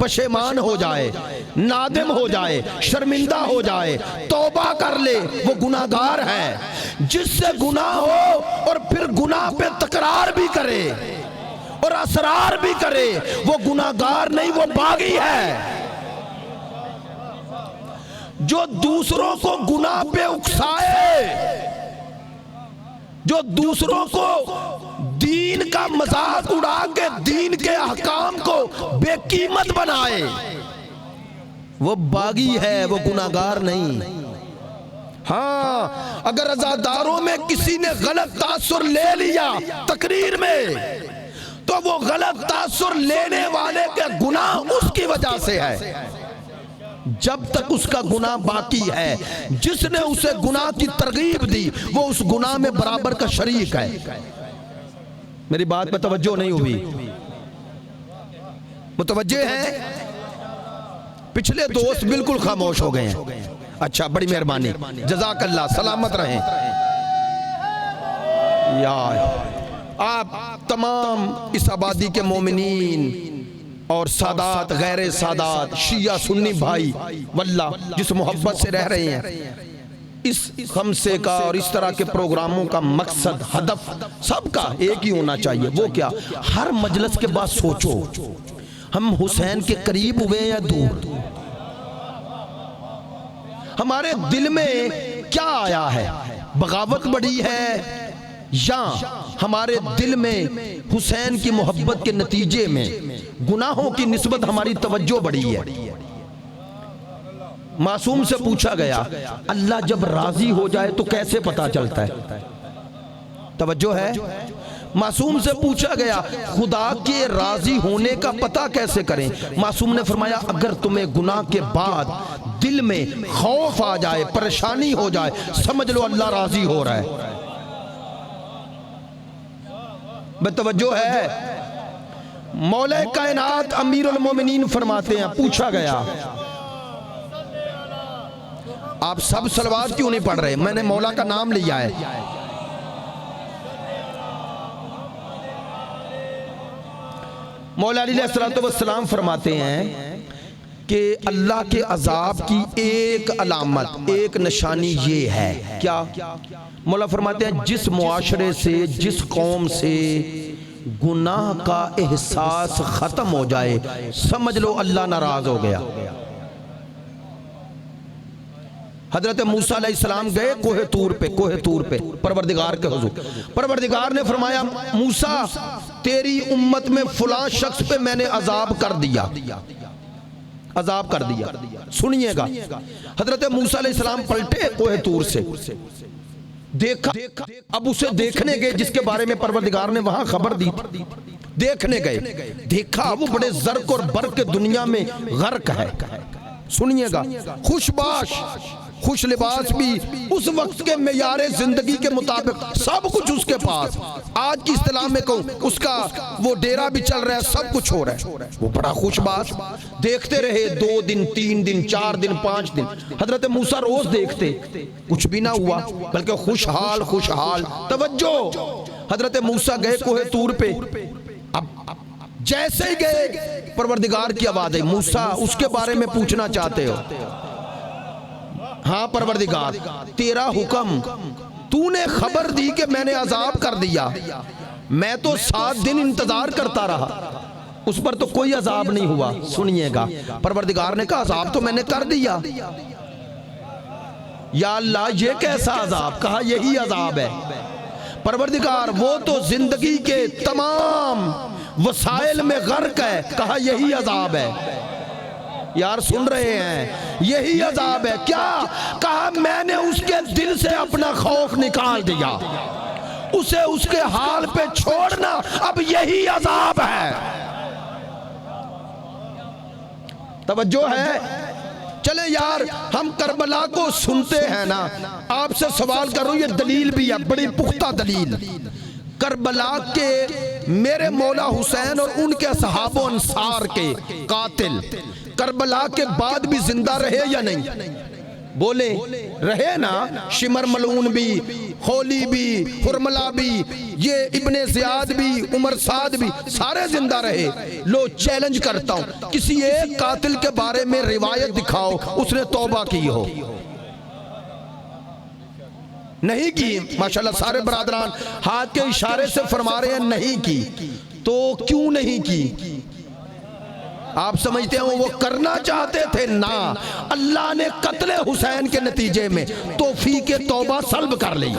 पशेमान हो जाए, नादिम हो जाए, शर्मिंदा हो जाए, तौबा कर ले, वो गुनाहगार है। जिससे गुनाह हो और फिर गुनाह पे तकरार भी करे और असरार भी करे, वो गुनाहगार नहीं, वो बागी है। जो दूसरों को गुनाह पे उकसाए, जो दूसरों को दीन का मजाक उड़ा के दीन के अहकाम को बेकीमत बनाए, वो बागी है, वो गुनाहगार नहीं। हाँ, अगर अज़ादारों में किसी ने गलत तासुर ले लिया तकरीर में, तो वो गलत तासुर लेने वाले के गुनाह उसकी वजह से है। जब तक उसका गुनाह बाकी है, जिसने उसे गुनाह की तरगीब दी, वो उस गुनाह में बराबर का शरीक है। मेरी बात पे तवज्जो नहीं हुई? मुतवज्जे हैं? पिछले दोस्त बिल्कुल खामोश हो गए हैं। अच्छा, बड़ी मेहरबानी, जज़ाकल्लाह, सलामत रहें। यार आप तमाम इस आबादी के मोमिनीन और सादात, गैर सादात, शिया सुन्नी भाई, वल्लाह जिस मोहब्बत से रह रहे हैं, इस खमसे का और इस तरह के प्रोग्रामों का मकसद, हदफ सबका एक ही होना चाहिए। वो क्या? हर मजलिस के बाद सोचो, हम हुसैन के करीब हुए या दूर? हमारे दिल में क्या आया है? बगावत बढ़ी है या हमारे दिल में हुसैन की मोहब्बत के नतीजे में गुनाहों की निस्बत हमारी तवज्जो बढ़ी है? मासूम से पूछा गया, अल्लाह जब राजी हो जाए तो कैसे पता चलता है? तवज्जो है? मासूम से पूछा गया, खुदा के राजी होने का पता कैसे करें? मासूम ने फरमाया, अगर तुम्हें गुनाह के बाद दिल में खौफ आ जाए, परेशानी हो जाए, समझ लो अल्लाह राजी हो रहा है। तवज्जो है? मौला कायनात अमीरुल मोमिनीन फरमाते हैं, पूछा गया आप सब सलवात क्यों नहीं पढ़ रहे? मैंने मौला का नाम लिया है। मौला अलैहिस्सलाम फरमाते हैं कि अल्लाह के अजाब की एक अलामत, एक निशानी ये है, क्या? मौला फरमाते हैं जिस मुआशरे से, जिस कौम से गुनाह का एहसास खत्म हो जाए, समझ लो अल्लाह नाराज हो गया। हजरत मूसा अलैहिस्सलाम गए कोहे तूर पे परवरदिगार के हुजूर। परवरदिगार ने फरमाया मूसा तेरी उम्मत में फलां शख्स पे मैंने अजाब कर दिया। सुनिएगा, हजरत मूसा अलैहिस्सलाम पलटे कोहे तूर से, देखा, अब उसे देखने गए जिसके बारे में परवरदिगार ने वहां खबर दी। देखने गए, देखा वो बड़े ज़र्क और बर्क के दुनिया में गर्क है। सुनिएगा, खुशबाश, खुश लिबास भी, उस वक्त के मेयारे जिंदगी के मुताबिक सब कुछ उसके पास। आज की इस्तिलाह में कहूं उसका वो डेरा भी चल रहा है, सब कुछ हो रहा है, वो बड़ा खुशबाश। देखते रहे 2 दिन 3 दिन 4 दिन 5 दिन। हजरत मूसा रोज देखते, कुछ भी ना हुआ, बल्कि खुशहाल खुशहाल। तवज्जो, हजरत मूसा गए कोहे तूर पे। अब जैसे ही गए परवरदिगार की आवाज आई, मूसा उसके बारे में पूछना चाहते हो? हाँ परवरदिगार, तेरा हुक्म, तूने खबर दी कि मैंने अजाब कर दिया, मैं तो 7 दिन इंतजार करता रहा, उस पर तो कोई अजाब नहीं हुआ। सुनिएगा, परवरदिगार ने कहा अजाब तो मैंने कर दिया। या अल्लाह ये कैसा अजाब? कहा यही अजाब है। परवरदिगार वो तो जिंदगी के तमाम वसाइल में गर्क है। कहा यही अजाब है। यार सुन रहे हैं, यही अजाब है। क्या? कहा मैंने उसके दिल से अपना खौफ निकाल दिया, उसे उसके हाल पे छोड़ना अब यही अजाब है। तवज्जो है? चले यार, हम करबला को सुनते हैं ना, आपसे सवाल करूं, ये दलील भी है, बड़ी पुख्ता दलील। करबला के मेरे मौला हुसैन और उनके सहाबो अंसार के कातिल करबला के बाद भी जिंदा रहे या नहीं? बोले रहे ना। शिमर मलून भी, होली भी, हुरमला भी, ये इब्ने ज़ियाद भी, उमर साद भी, सारे जिंदा रहे। लो चैलेंज करता हूं, किसी एक कातिल के बारे में रिवायत दिखाओ उसने तौबा की हो। नहीं की। माशाल्लाह सारे बरादरान हाथ के इशारे से फरमा रहे हैं नहीं की। तो क्यों नहीं की? आप समझते हो वो करना चाहते थे ना, अल्लाह ने कत्ले हुसैन के नतीजे में तौफीक तौबा सल्ब कर ली।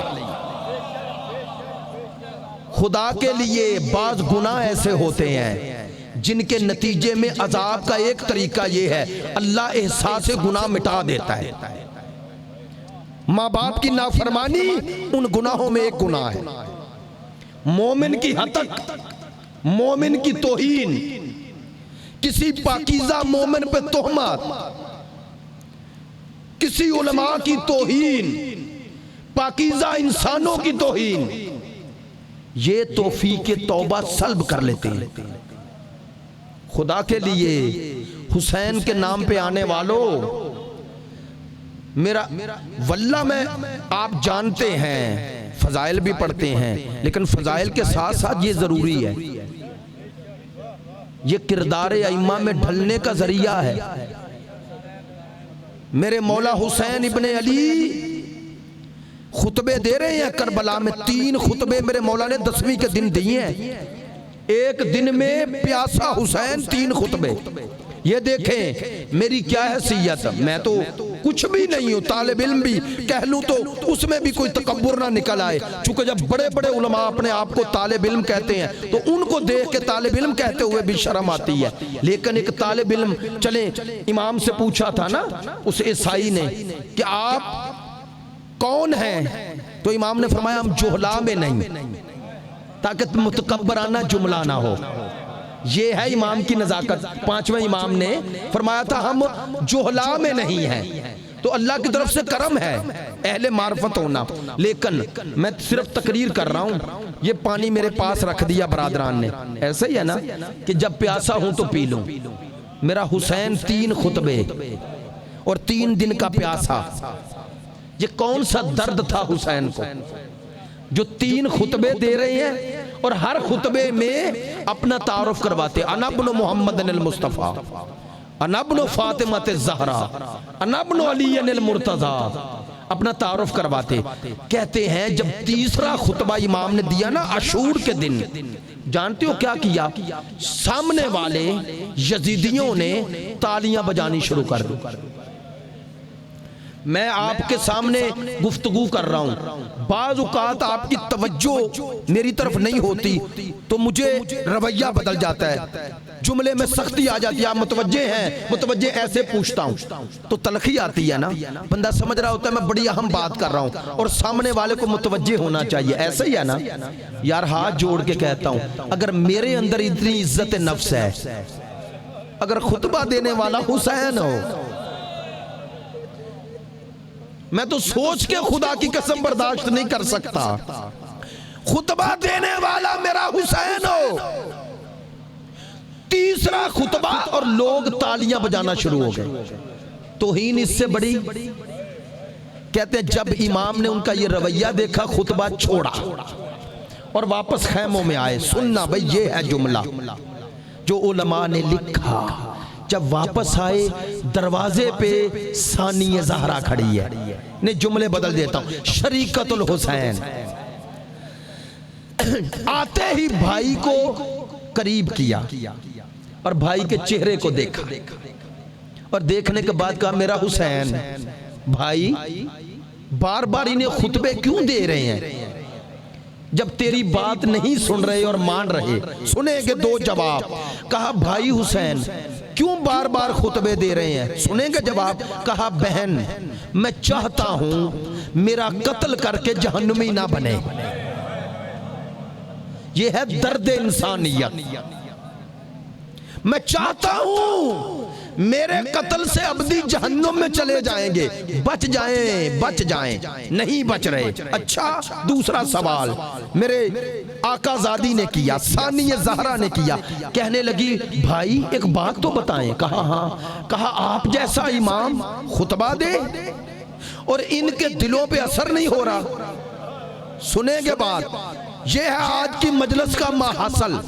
खुदा के लिए बाज गुनाह ऐसे होते हैं जिनके नतीजे में अजाब का एक तरीका यह है, अल्लाह एहसास गुनाह मिटा देता है। माँ बाप की नाफरमानी उन गुनाहों में एक गुनाह है। मोमिन की हतक, मोमिन की तौहीन, किसी पाकीज़ा मोमिन पे तोहमत, किसी उलमा की तौहीन, पाकीज़ा इंसानों की तौहीन, ये तौफीक तौबा सल्ब कर लेते हैं। खुदा के लिए हुसैन के नाम पे आने वालों, मेरा वल्ला में आप जानते हैं फजाइल भी पढ़ते हैं, लेकिन फजाइल के साथ साथ ये जरूरी है, ये किरदार अइम्मा में ढलने का जरिया है। मेरे मौला हुसैन इब्ने अली खुतबे दे रहे हैं करबला में। 3 खुतबे मेरे मौला ने 10वीं के दिन दिए हैं। एक दिन में प्यासा हुसैन 3 खुतबे। ये देखें मेरी क्या हैसियत, मैं तो कुछ भी नहीं हूँ, तालिब इल्म भी कह लूँ तो उसमें भी कोई तकब्बुर ना निकल आए। चूंकि जब बड़े बड़े उलमा अपने आप को तालिब इल्म कहते हैं तो उनको देख के तालिब इल्म कहते हुए भी शर्म आती है। लेकिन एक तालिब इल्म, चले इमाम से पूछा था ना उस ईसाई ने कि आप कौन हैं, तो इमाम ने फरमाया हम जुहला में नहीं, ताकि मुतकब्बराना जुमला ना हो। ये है इमाम की नजाकत। 5वें इमाम ने फरमाया था हम जुहला में नहीं हैं। तो अल्लाह की तरफ से करम है अहले मार्फत होना। लेकिन मैं सिर्फ तकरीर कर रहा हूँ। ये पानी मेरे पास रख दिया बरादरान ने, ऐसा ही है ना कि जब प्यासा हूं तो पी लूं। मेरा हुसैन 3 खुतबे और 3 दिन का प्यासा, ये कौन सा दर्द था हुसैन को जो 3 खुतबे दे रहे हैं और हर खुतबे में अपना तारुफ करवाते, अना इब्न मोहम्मद अल मुस्तफ़ा, अनब्नु फातिमत ज़हरा अनब्नु अली मुर्तज़ा। अपना तारुफ करवाते, कहते हैं जब तीसरा खुतबा इमाम ने दिया ना अशूर के दिन, जानते हो क्या किया? सामने वाले यजीदियों ने तालियां बजानी शुरू कर दी। मैं आपके सामने गुफ्तगू कर रहा हूं, बाज़ औक़ात आपकी तवज्जो मेरी तरफ नहीं होती तो मुझे रवैया बदल जाता है, जुमले में सख्ती आ जाती है। आप मुतवज्जे हैं, मुतवज्जे ऐसे पूछता हूं तो तलखी आती है ना, बंदा समझ रहा होता है मैं बड़ी अहम बात कर रहा हूं और सामने वाले को मुतवज्जे होना चाहिए, ऐसा ही है ना यार। हाथ जोड़ के कहता हूं, अगर मेरे अंदर इतनी इज्जत नफ्स है, अगर खुतबा देने वाला हुसैन हो, मैं तो सोच के खुदा की कसम बर्दाश्त नहीं कर सकता, खुतबा देने वाला मेरा हुसैन हो। तीसरा खुतबा और लोग तालियां बजाना शुरू हो गए। तौहीन इससे बड़ी? कहते हैं जब इमाम ने उनका ये रवैया देखा, खुतबा छोड़ा और वापस खैमों में आए। सुनना भाई, ये है जुमला जो उलमा ने लिखा। जब वापस आए, दरवाजे पे सानिया ज़हरा खड़ी है। ने जुमले बदल देता हूं, शरीकतुल हुसैन। आते ही भाई को करीब किया और भाई के चेहरे को देखा और देखने के बाद कहा मेरा हुसैन। भाई बार बार इन्हें खुतबे क्यों दे रहे हैं जब तेरी बात नहीं सुन रहे और मान रहे? सुनेंगे दो जवाब। कहा भाई हुसैन क्यों बार बार खुतबे दे रहे हैं? सुनेंगे जवाब। कहा बहन मैं चाहता हूं मेरा कत्ल करके जहन्नुमी ना बने। यह है दर्द इंसानियत। मैं चाहता हूं मेरे कत्ल से अब्दी जहन्नुम में चले जाएंगे, बच जाएं, नहीं बच रहे। अच्छा, दूसरा सवाल मेरे आकाज़ादी ने किया, सानिया ज़हरा ने किया। कहने लगी भाई एक बात तो बताएं। कहा हाँ। कहा आप जैसा इमाम खुतबा दे और इनके दिलों पे असर नहीं हो रहा। सुनेंगे बात। यह है आज की मजलिस का माहसल।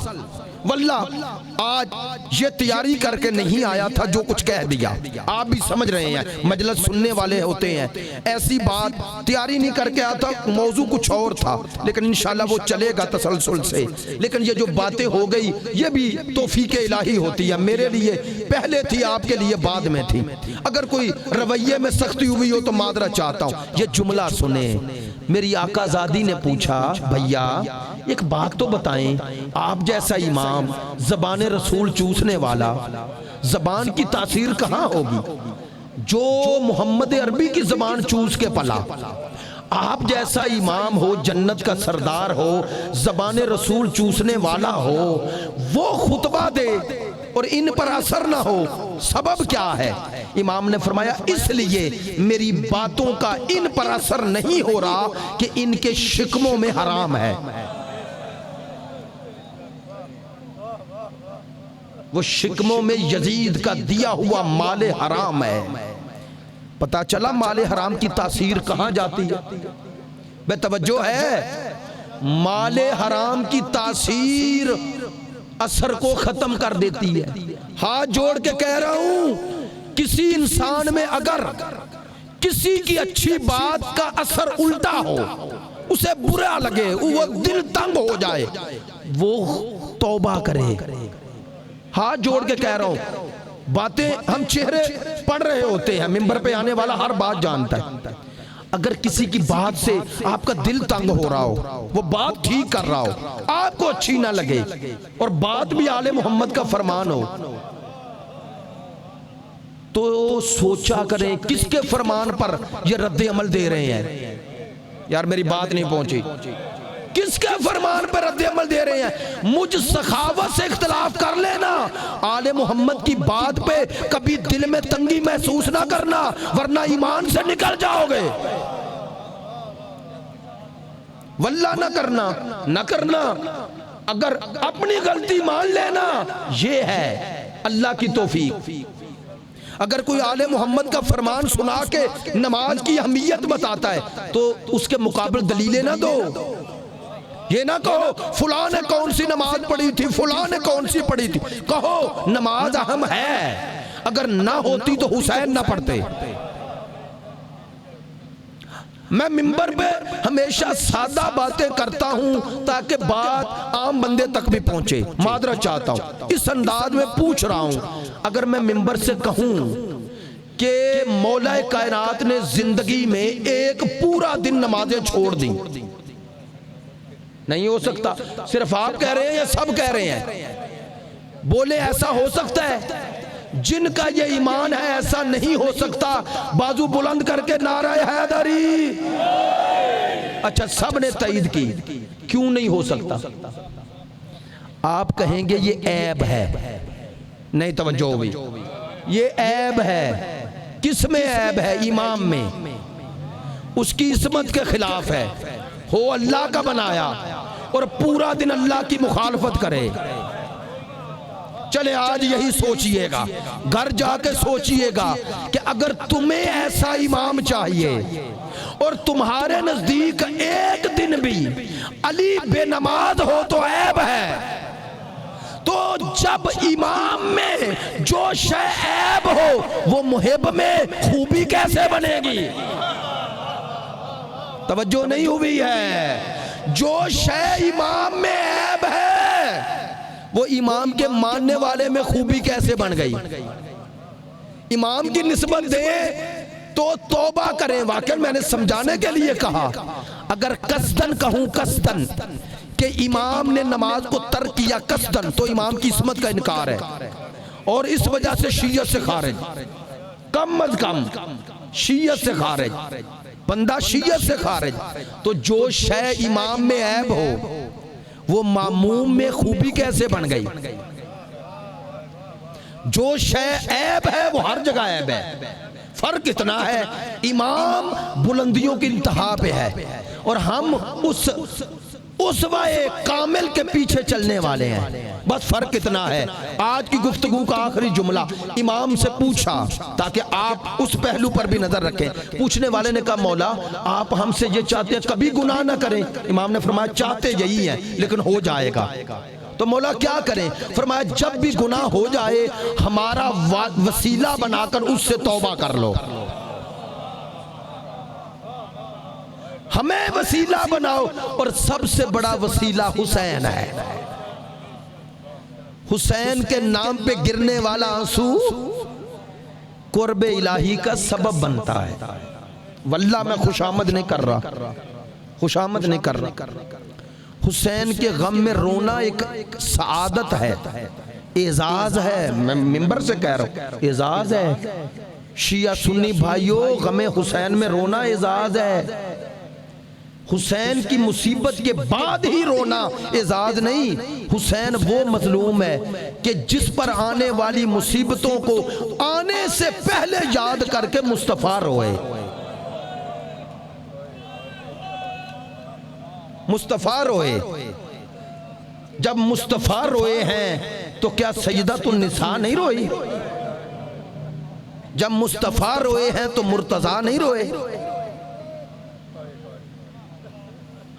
वल्लाह आज ये तैयारी करके नहीं आया था, जो कुछ कह दिया आप भी समझ रहे हैं, मजलिस सुनने वाले होते हैं। ऐसी बात तैयारी नहीं करके आया था, मौजू कुछ और था, लेकिन इंशाल्लाह वो चलेगा तसलसल से। लेकिन ये जो बातें हो गई ये भी तौफीक इलाही होती है, मेरे लिए पहले थी, आपके लिए बाद में थी। अगर कोई रवैये में सख्ती हुई हो तो मादरा चाहता हूँ। ये जुमला सुने। मेरी आकाज़ादी ने पूछा भैया एक बात तो बताएं, आप जैसा इमाम ज़बान रसूल चूसने वाला, ज़बान की तासीर कहाँ होगी? जो मोहम्मद अरबी की ज़बान चूस के पला, आप जैसा इमाम हो, जन्नत का सरदार हो, ज़बान रसूल चूसने वाला हो, वो खुतबा दे और इन पर असर ना हो, सबब क्या है? इमाम ने फरमाया इसलिए मेरी बातों का इन पर असर नहीं हो रहा कि इनके शिकमों में हराम है। वो शिकमों में यजीद का दिया हुआ माले हराम है। पता चला माले हराम की तासीर कहां जाती है? बे तवज्जो है, माले हराम की तासीर असर को खत्म कर देती है। हाथ जोड़ के कह रहा हूं, किसी इंसान में अगर किसी की अच्छी बात का असर उल्टा हो, उसे बुरा लगे, वो दिल तंग हो जाए, वो तौबा करे। हाथ जोड़ के कह रहा हूं, बातें हम चेहरे पढ़ रहे होते हैं, मिंबर पे आने वाला हर बात जानता है। अगर किसी की बात से आपका दिल तंग हो रहा हो, वो बात ठीक कर रहा हो, आपको अच्छी ना लगे और बात भी आले मोहम्मद का फरमान हो, तो सोचा करें किसके फरमान पर ये रद्द अमल दे रहे हैं। यार मेरी बात नहीं पहुंची। किसके फरमान पर रद्द अमल दे रहे हैं? मुझ सखावत से इख्तिलाफ कर लेना, आले मोहम्मद की बात पे कभी दिल में तंगी महसूस ना करना, वरना ईमान से निकल जाओगे। वल्लाह ना करना। अगर अपनी गलती मान लेना, ये है अल्लाह की तौफीक। अगर कोई आले मोहम्मद का फरमान सुना के नमाज की अहमियत बताता है तो उसके मुकाबले दलीलें ना दो। ये ना कहो फुला ने कौन सी नमाज पढ़ी थी, फुला ने कौन सी पढ़ी थी। कहो नमाज अहम है, अगर ना होती तो हुसैन ना पढ़ते। मैं मिंबर पे हमेशा सादा बातें करता हूं ताकि बात आम बंदे तक भी पहुंचे। मादरत चाहता हूं, इस अंदाज में पूछ रहा हूं। अगर मैं मिंबर से कहूं कि मौला कायनात ने जिंदगी में एक पूरा दिन नमाजें छोड़ दी, नहीं हो सकता। सिर्फ आप कह रहे हैं या सब कह रहे हैं? बोले ऐसा हो सकता है? जिनका ये ईमान है ऐसा नहीं हो सकता, बाजू बुलंद करके नारा हैदरी। अच्छा, सब ने तईद की, क्यों नहीं हो सकता? आप कहेंगे ये ऐब है। नहीं, तवज्जो हुई। ये ऐब है। किस में ऐब है? इमाम में। उसकी इस्मत के खिलाफ है। हो अल्लाह का बनाया और पूरा दिन अल्लाह की मुखालफत करे। चले आज यही सोचिएगा, घर जाके सोचिएगा कि अगर तुम्हें ऐसा इमाम चाहिए और तुम्हारे नजदीक एक दिन भी अली बेनमाज हो तो ऐब है, तो जब इमाम में जो शय ऐब हो वो मुहिब में खूबी कैसे बनेगी? तवज्जो नहीं हुई है। जो शय इमाम में ऐब है वो इमाम के मानने वाले में खूबी कैसे बन गई? इमाम की निस्बत दे तो तौबा करें। वाकई मैंने समझाने के लिए कहा। अगर कसदन कहूं, कसदन कि इमाम ने नमाज को तर्क किया कसदन, तो इमाम की इस्मत का इनकार है और इस वजह से शीयत से खारिज, कम अज कम शीयत से खारिज, बंदा शीयत से खारिज। तो जो शय इमाम में ऐब हो वो मामूम में खूबी कैसे बन गई? जो शय ऐब है वो हर जगह ऐब है। फर्क इतना है, इमाम बुलंदियों की इंतहा पे है और हम उस वाए कामिल के पीछे चलने वाले हैं। बस फर्क इतना है। आज की गुफ्तगू का आखिरी जुमला इमाम से पूछा ताकि आप उस पहलू पर भी नजर रखें। पूछने वाले ने कहा, मौला आप हमसे ये चाहते हैं कभी गुनाह ना करें? इमाम ने फरमाया, चाहते यही है लेकिन हो जाएगा। तो मौला क्या करें? फरमाया, जब भी गुनाह हो जाए हमारा वसीला बनाकर उससे तौबा कर लो। हमें वसीला बनाओ और सबसे बड़ा वसीला हुसैन है। हुसैन के नाम पे गिरने वाला आंसू कुर्बे इलाही का सबब बनता है। वल्लाह मैं खुशामद नहीं कर रहा, खुशामद नहीं कर रहा। हुसैन के गम में रोना एक सआदत है, एजाज है। मैं मिंबर से कह रहा हूं, एजाज है। शिया सुन्नी भाइयों, गमे हुसैन में रोना एजाज है। हुसैन की मुसीबत के बाद ही रोना एजाज नहीं। हुसैन वो मजलूम है कि जिस पर आने वाली मुसीबतों को आने से पहले याद करके मुस्तफा रोए। मुस्तफा रोए। जब मुस्तफा रोए हैं तो क्या सैयदतुन निसा नहीं रोई? जब मुस्तफा रोए हैं तो मुर्तजा नहीं रोए?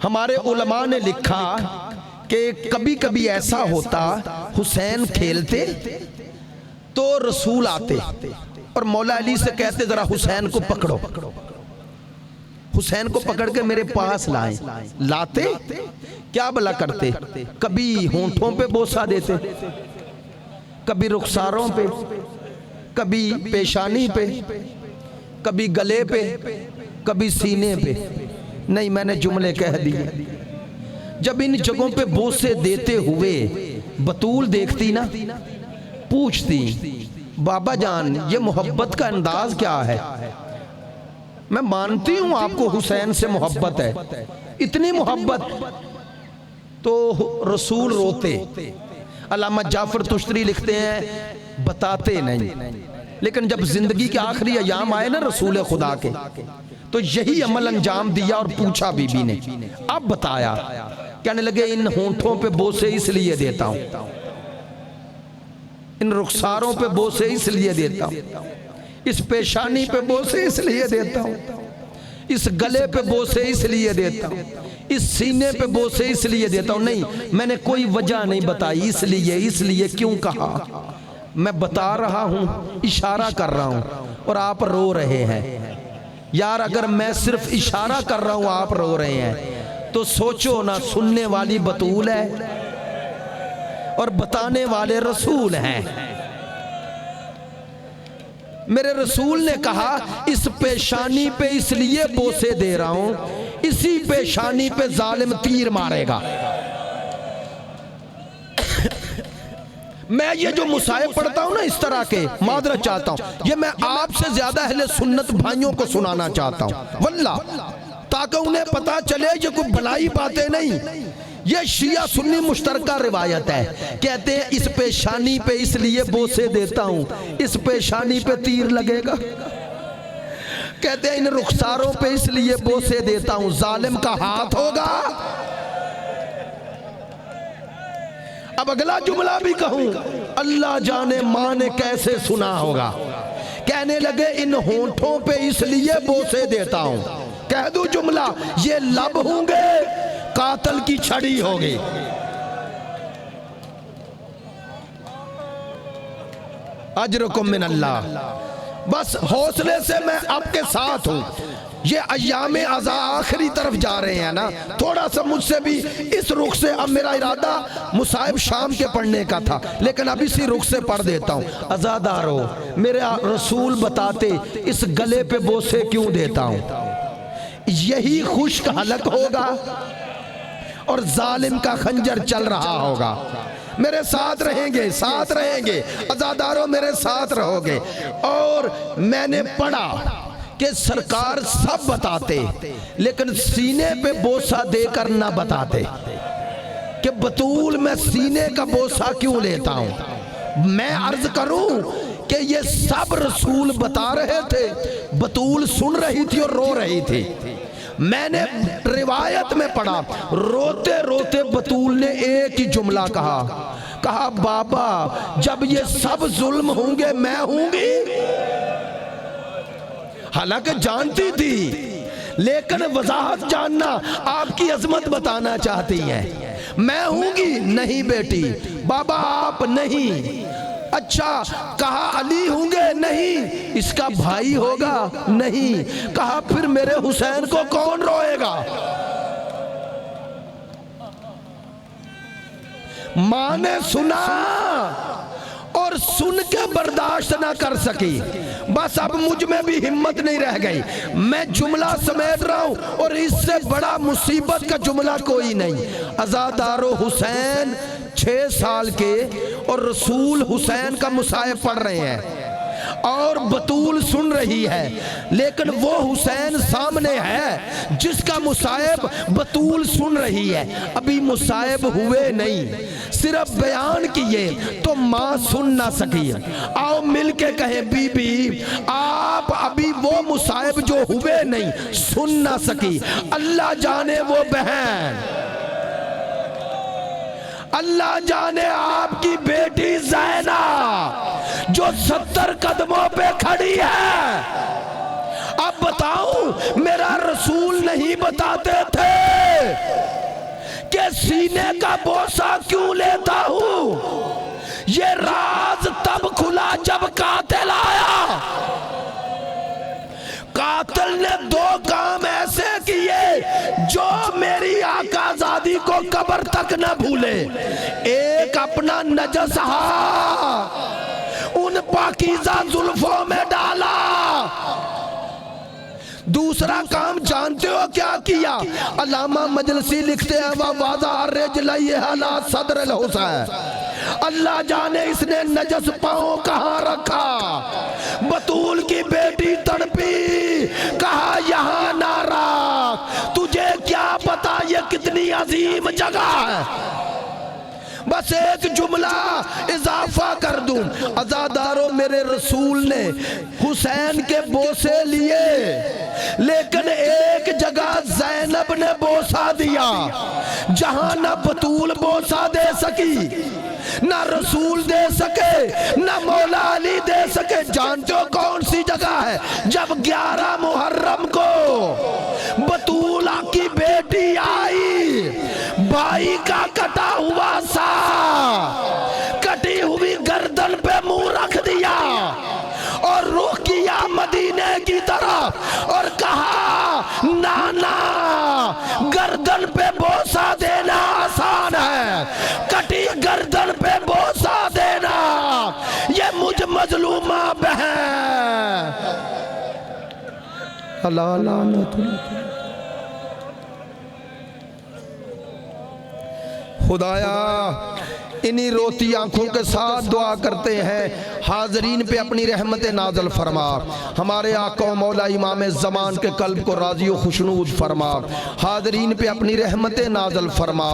हमारे उलमा ने लिखा कि कभी कभी ऐसा होता, हुसैन खेलते तो रसूल आते और मौला अली से कहते जरा हुसैन को पकड़ो। हुसैन को पकड़ के मेरे पास लाए। लाते क्या भला करते? कभी होंठों पे बोसा देते, कभी रुखसारों पे, कभी पेशानी पे, कभी गले पे, कभी सीने पे। नहीं, मैंने जुमले कह दिए। जब इन जगहों पे बोसे देते हुए बतूल देखती ना, पूछती, बाबा जान ये मोहब्बत का अंदाज क्या है? मैं मानती हूं आपको हुसैन से मोहब्बत है, इतनी मोहब्बत तो रसूल रोते। अल्लामा जाफर तुश्तरी लिखते हैं, बताते नहीं, लेकिन जब जिंदगी के आखिरी अयाम आए ना रसूल खुदा के, तो यही अमल अंजाम दिया और पूछा बीबी ने, अब बताया। कहने लगे इन होंठों पे बोसे इसलिए देता हूं, इन रुखसारों पे बोसे इसलिए देता हूं, इस पेशानी पे बोसे इसलिए देता हूं, इस गले पे बोसे इसलिए देता हूं, इस सीने पे बोसे इसलिए देता हूं। नहीं, मैंने कोई वजह नहीं बताई, इसलिए क्यों कहा? मैं बता रहा हूँ, इशारा कर रहा हूँ और आप रो रहे हैं। यार अगर मैं सिर्फ इशारा कर रहा हूँ आप रो रहे हैं तो सोचो ना, सुनने वाली बतूल है और बताने वाले रसूल हैं। मेरे रसूल ने कहा इस पेशानी पे इसलिए बोसे दे रहा हूं, इसी पेशानी पे जालिम तीर मारेगा। मैं ये जो मुसाहिब पढ़ता हूं ना इस तरह के, मादरत चाहता हूं, ये मैं आपसे ज्यादा अहले सुन्नत भाइयों को सुनाना चाहता हूं वल्लाह, ताकि उन्हें पता चले ये कोई भलाई बातें नहीं, ये शिया सुन्नी मुश्तरका रिवायत है। कहते हैं इस पेशानी पे इसलिए बोसे देता हूं, इस पेशानी पे तीर लगेगा। कहते हैं इन रुखसारों पे इसलिए बोसे देता हूं, जालिम का हाथ होगा। अब अगला जुमला भी कहूं, अल्लाह जाने माँ ने कैसे सुना होगा। कहने लगे इन होंठों पे इसलिए बोसे देता हूं, कह दूं जुमला, ये लब होंगे कातल की छड़ी होगी। अजरुकुम मिन अल्लाह। बस हौसले से मैं आपके साथ हूं। ये अय्याम अज़ा आखिरी तरफ जा रहे हैं ना, थोड़ा सा मुझसे भी इस रुख से, अब मेरा इरादा मुसाहिब शाम के पढ़ने का था लेकिन अब इसी रुख से पढ़ देता हूँ। अज़ादारो, मेरे रसूल बताते इस गले पे बोसे क्यों देता हूँ, यही खुश्क हलक होगा और जालिम का खंजर चल रहा होगा। मेरे साथ रहेंगे, साथ रहेंगे अज़ादारों, मेरे साथ रहोगे। और मैंने पढ़ा कि सरकार सब बताते लेकिन सीने पे बोसा देकर ना बताते कि बतूल मैं सीने का बोसा क्यों लेता हूं। मैं अर्ज करूं कि ये सब रसूल बता रहे थे, बतूल सुन रही थी और रो रही थी। मैंने रिवायत में पढ़ा, रोते रोते बतूल ने एक ही जुमला कहा बाबा जब ये सब जुल्म होंगे मैं होंगी। हालांकि जानती थी लेकिन वजाहत जानना, आपकी अजमत बताना चाहती हैं। मैं हूंगी, नहीं बेटी बाबा आप नहीं। अच्छा कहा अली होंगे, नहीं। इसका भाई होगा, नहीं। कहा फिर मेरे हुसैन को कौन रोएगा। मां ने सुना और सुन के बर्दाश्त ना कर सकी। बस अब मुझ में भी हिम्मत नहीं रह गई, मैं जुमला समेट रहा हूं और इससे बड़ा मुसीबत का जुमला कोई नहीं। अज़ादारो हुसैन 6 साल के और रसूल हुसैन का मुसाहिब पढ़ रहे हैं और बतूल सुन रही है, लेकिन वो हुसैन सामने है जिसका मुसाहिब बतूल सुन रही है। अभी मुसाहिब हुए नहीं, सिर्फ बयान किए तो मां सुन ना सकी। आओ मिलके कहे बीबी आप अभी वो मुसाहिब जो हुए नहीं, सुन ना सकी। अल्लाह जाने वो बहन, अल्लाह जाने आपकी बेटी ज़ैना जो 70 कदमों पे खड़ी है। अब बताऊं, मेरा रसूल नहीं बताते थे कि सीने का बोसा क्यों लेता हूं। ये राज तब खुला जब कातिल आया। कातिल ने 2 काम ऐसे किए जो मेरी आकाज़ादी को कब्र तक न भूले। एक अपना नजस उन पाकीज़ा जुल्फों में डाला, दूसरा काम जानते हो क्या किया। अल्लामा मजलसी लिखते हैं सदर हुसैन, अल्लाह जाने इसने नजस पांव कहां रखा। बतूल की बेटी तड़पी, कहा यहां ना रख, तुझे क्या पता ये कितनी अजीम जगह है। बस एक जुमला इजाफा कर दूं, अज़ादारों मेरे रसूल ने हुसैन के बोसे लिए लेकिन एक जगह ज़ैनब ने बोसा दिया जहां ना बतूल बोसा दे सकी, ना रसूल दे सके, ना मौला अली दे सके। जानते हो कौन सी जगह है? जब 11 मुहर्रम को बतूला की बेटी आई, भाई का कटा हुआ सा, कटी हुई गर्दन पे मुंह नाना गर्दन पे बोसा देना आसान है, कटी गर्दन पे बोसा देना ये मुझ मजलूमा बहन। अल्लाह खुदाया इन्हीं रोती आंखों के साथ दुआ करते हैं, हाजरीन पे अपनी रहमत नाजल फरमा, हमारे आका मौला इमाम ज़मान के कल्ब को राज़ी व खुशनूद फरमा, हाजरीन पे अपनी रहमत नाजल फरमा।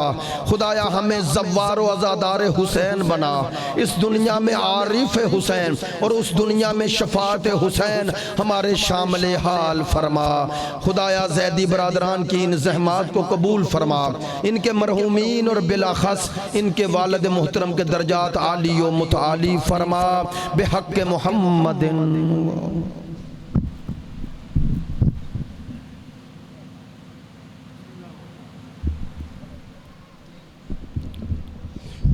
खुदाया हमें ज़व्वार व अज़ादार हुसैन बना, इस दुनिया में आरिफ हुसैन और उस दुनिया में शफात हुसैन हमारे शामिल हाल फरमा। खुदाया ज़ैदी बरादरान की इन ज़हमात को कबूल फरमा, इनके मरहूमीन और बिलाखस इनके वालिद मुहतरम के दर्जात आली व मुतआली फरमा बेहक़ मुहम्मदिन।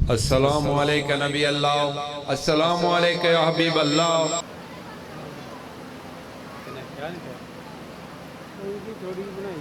अस्सलामु अलैका नबी अल्लाह, अस्सलामु अलैका या हबीब अल्लाह। थोड़ी बनाई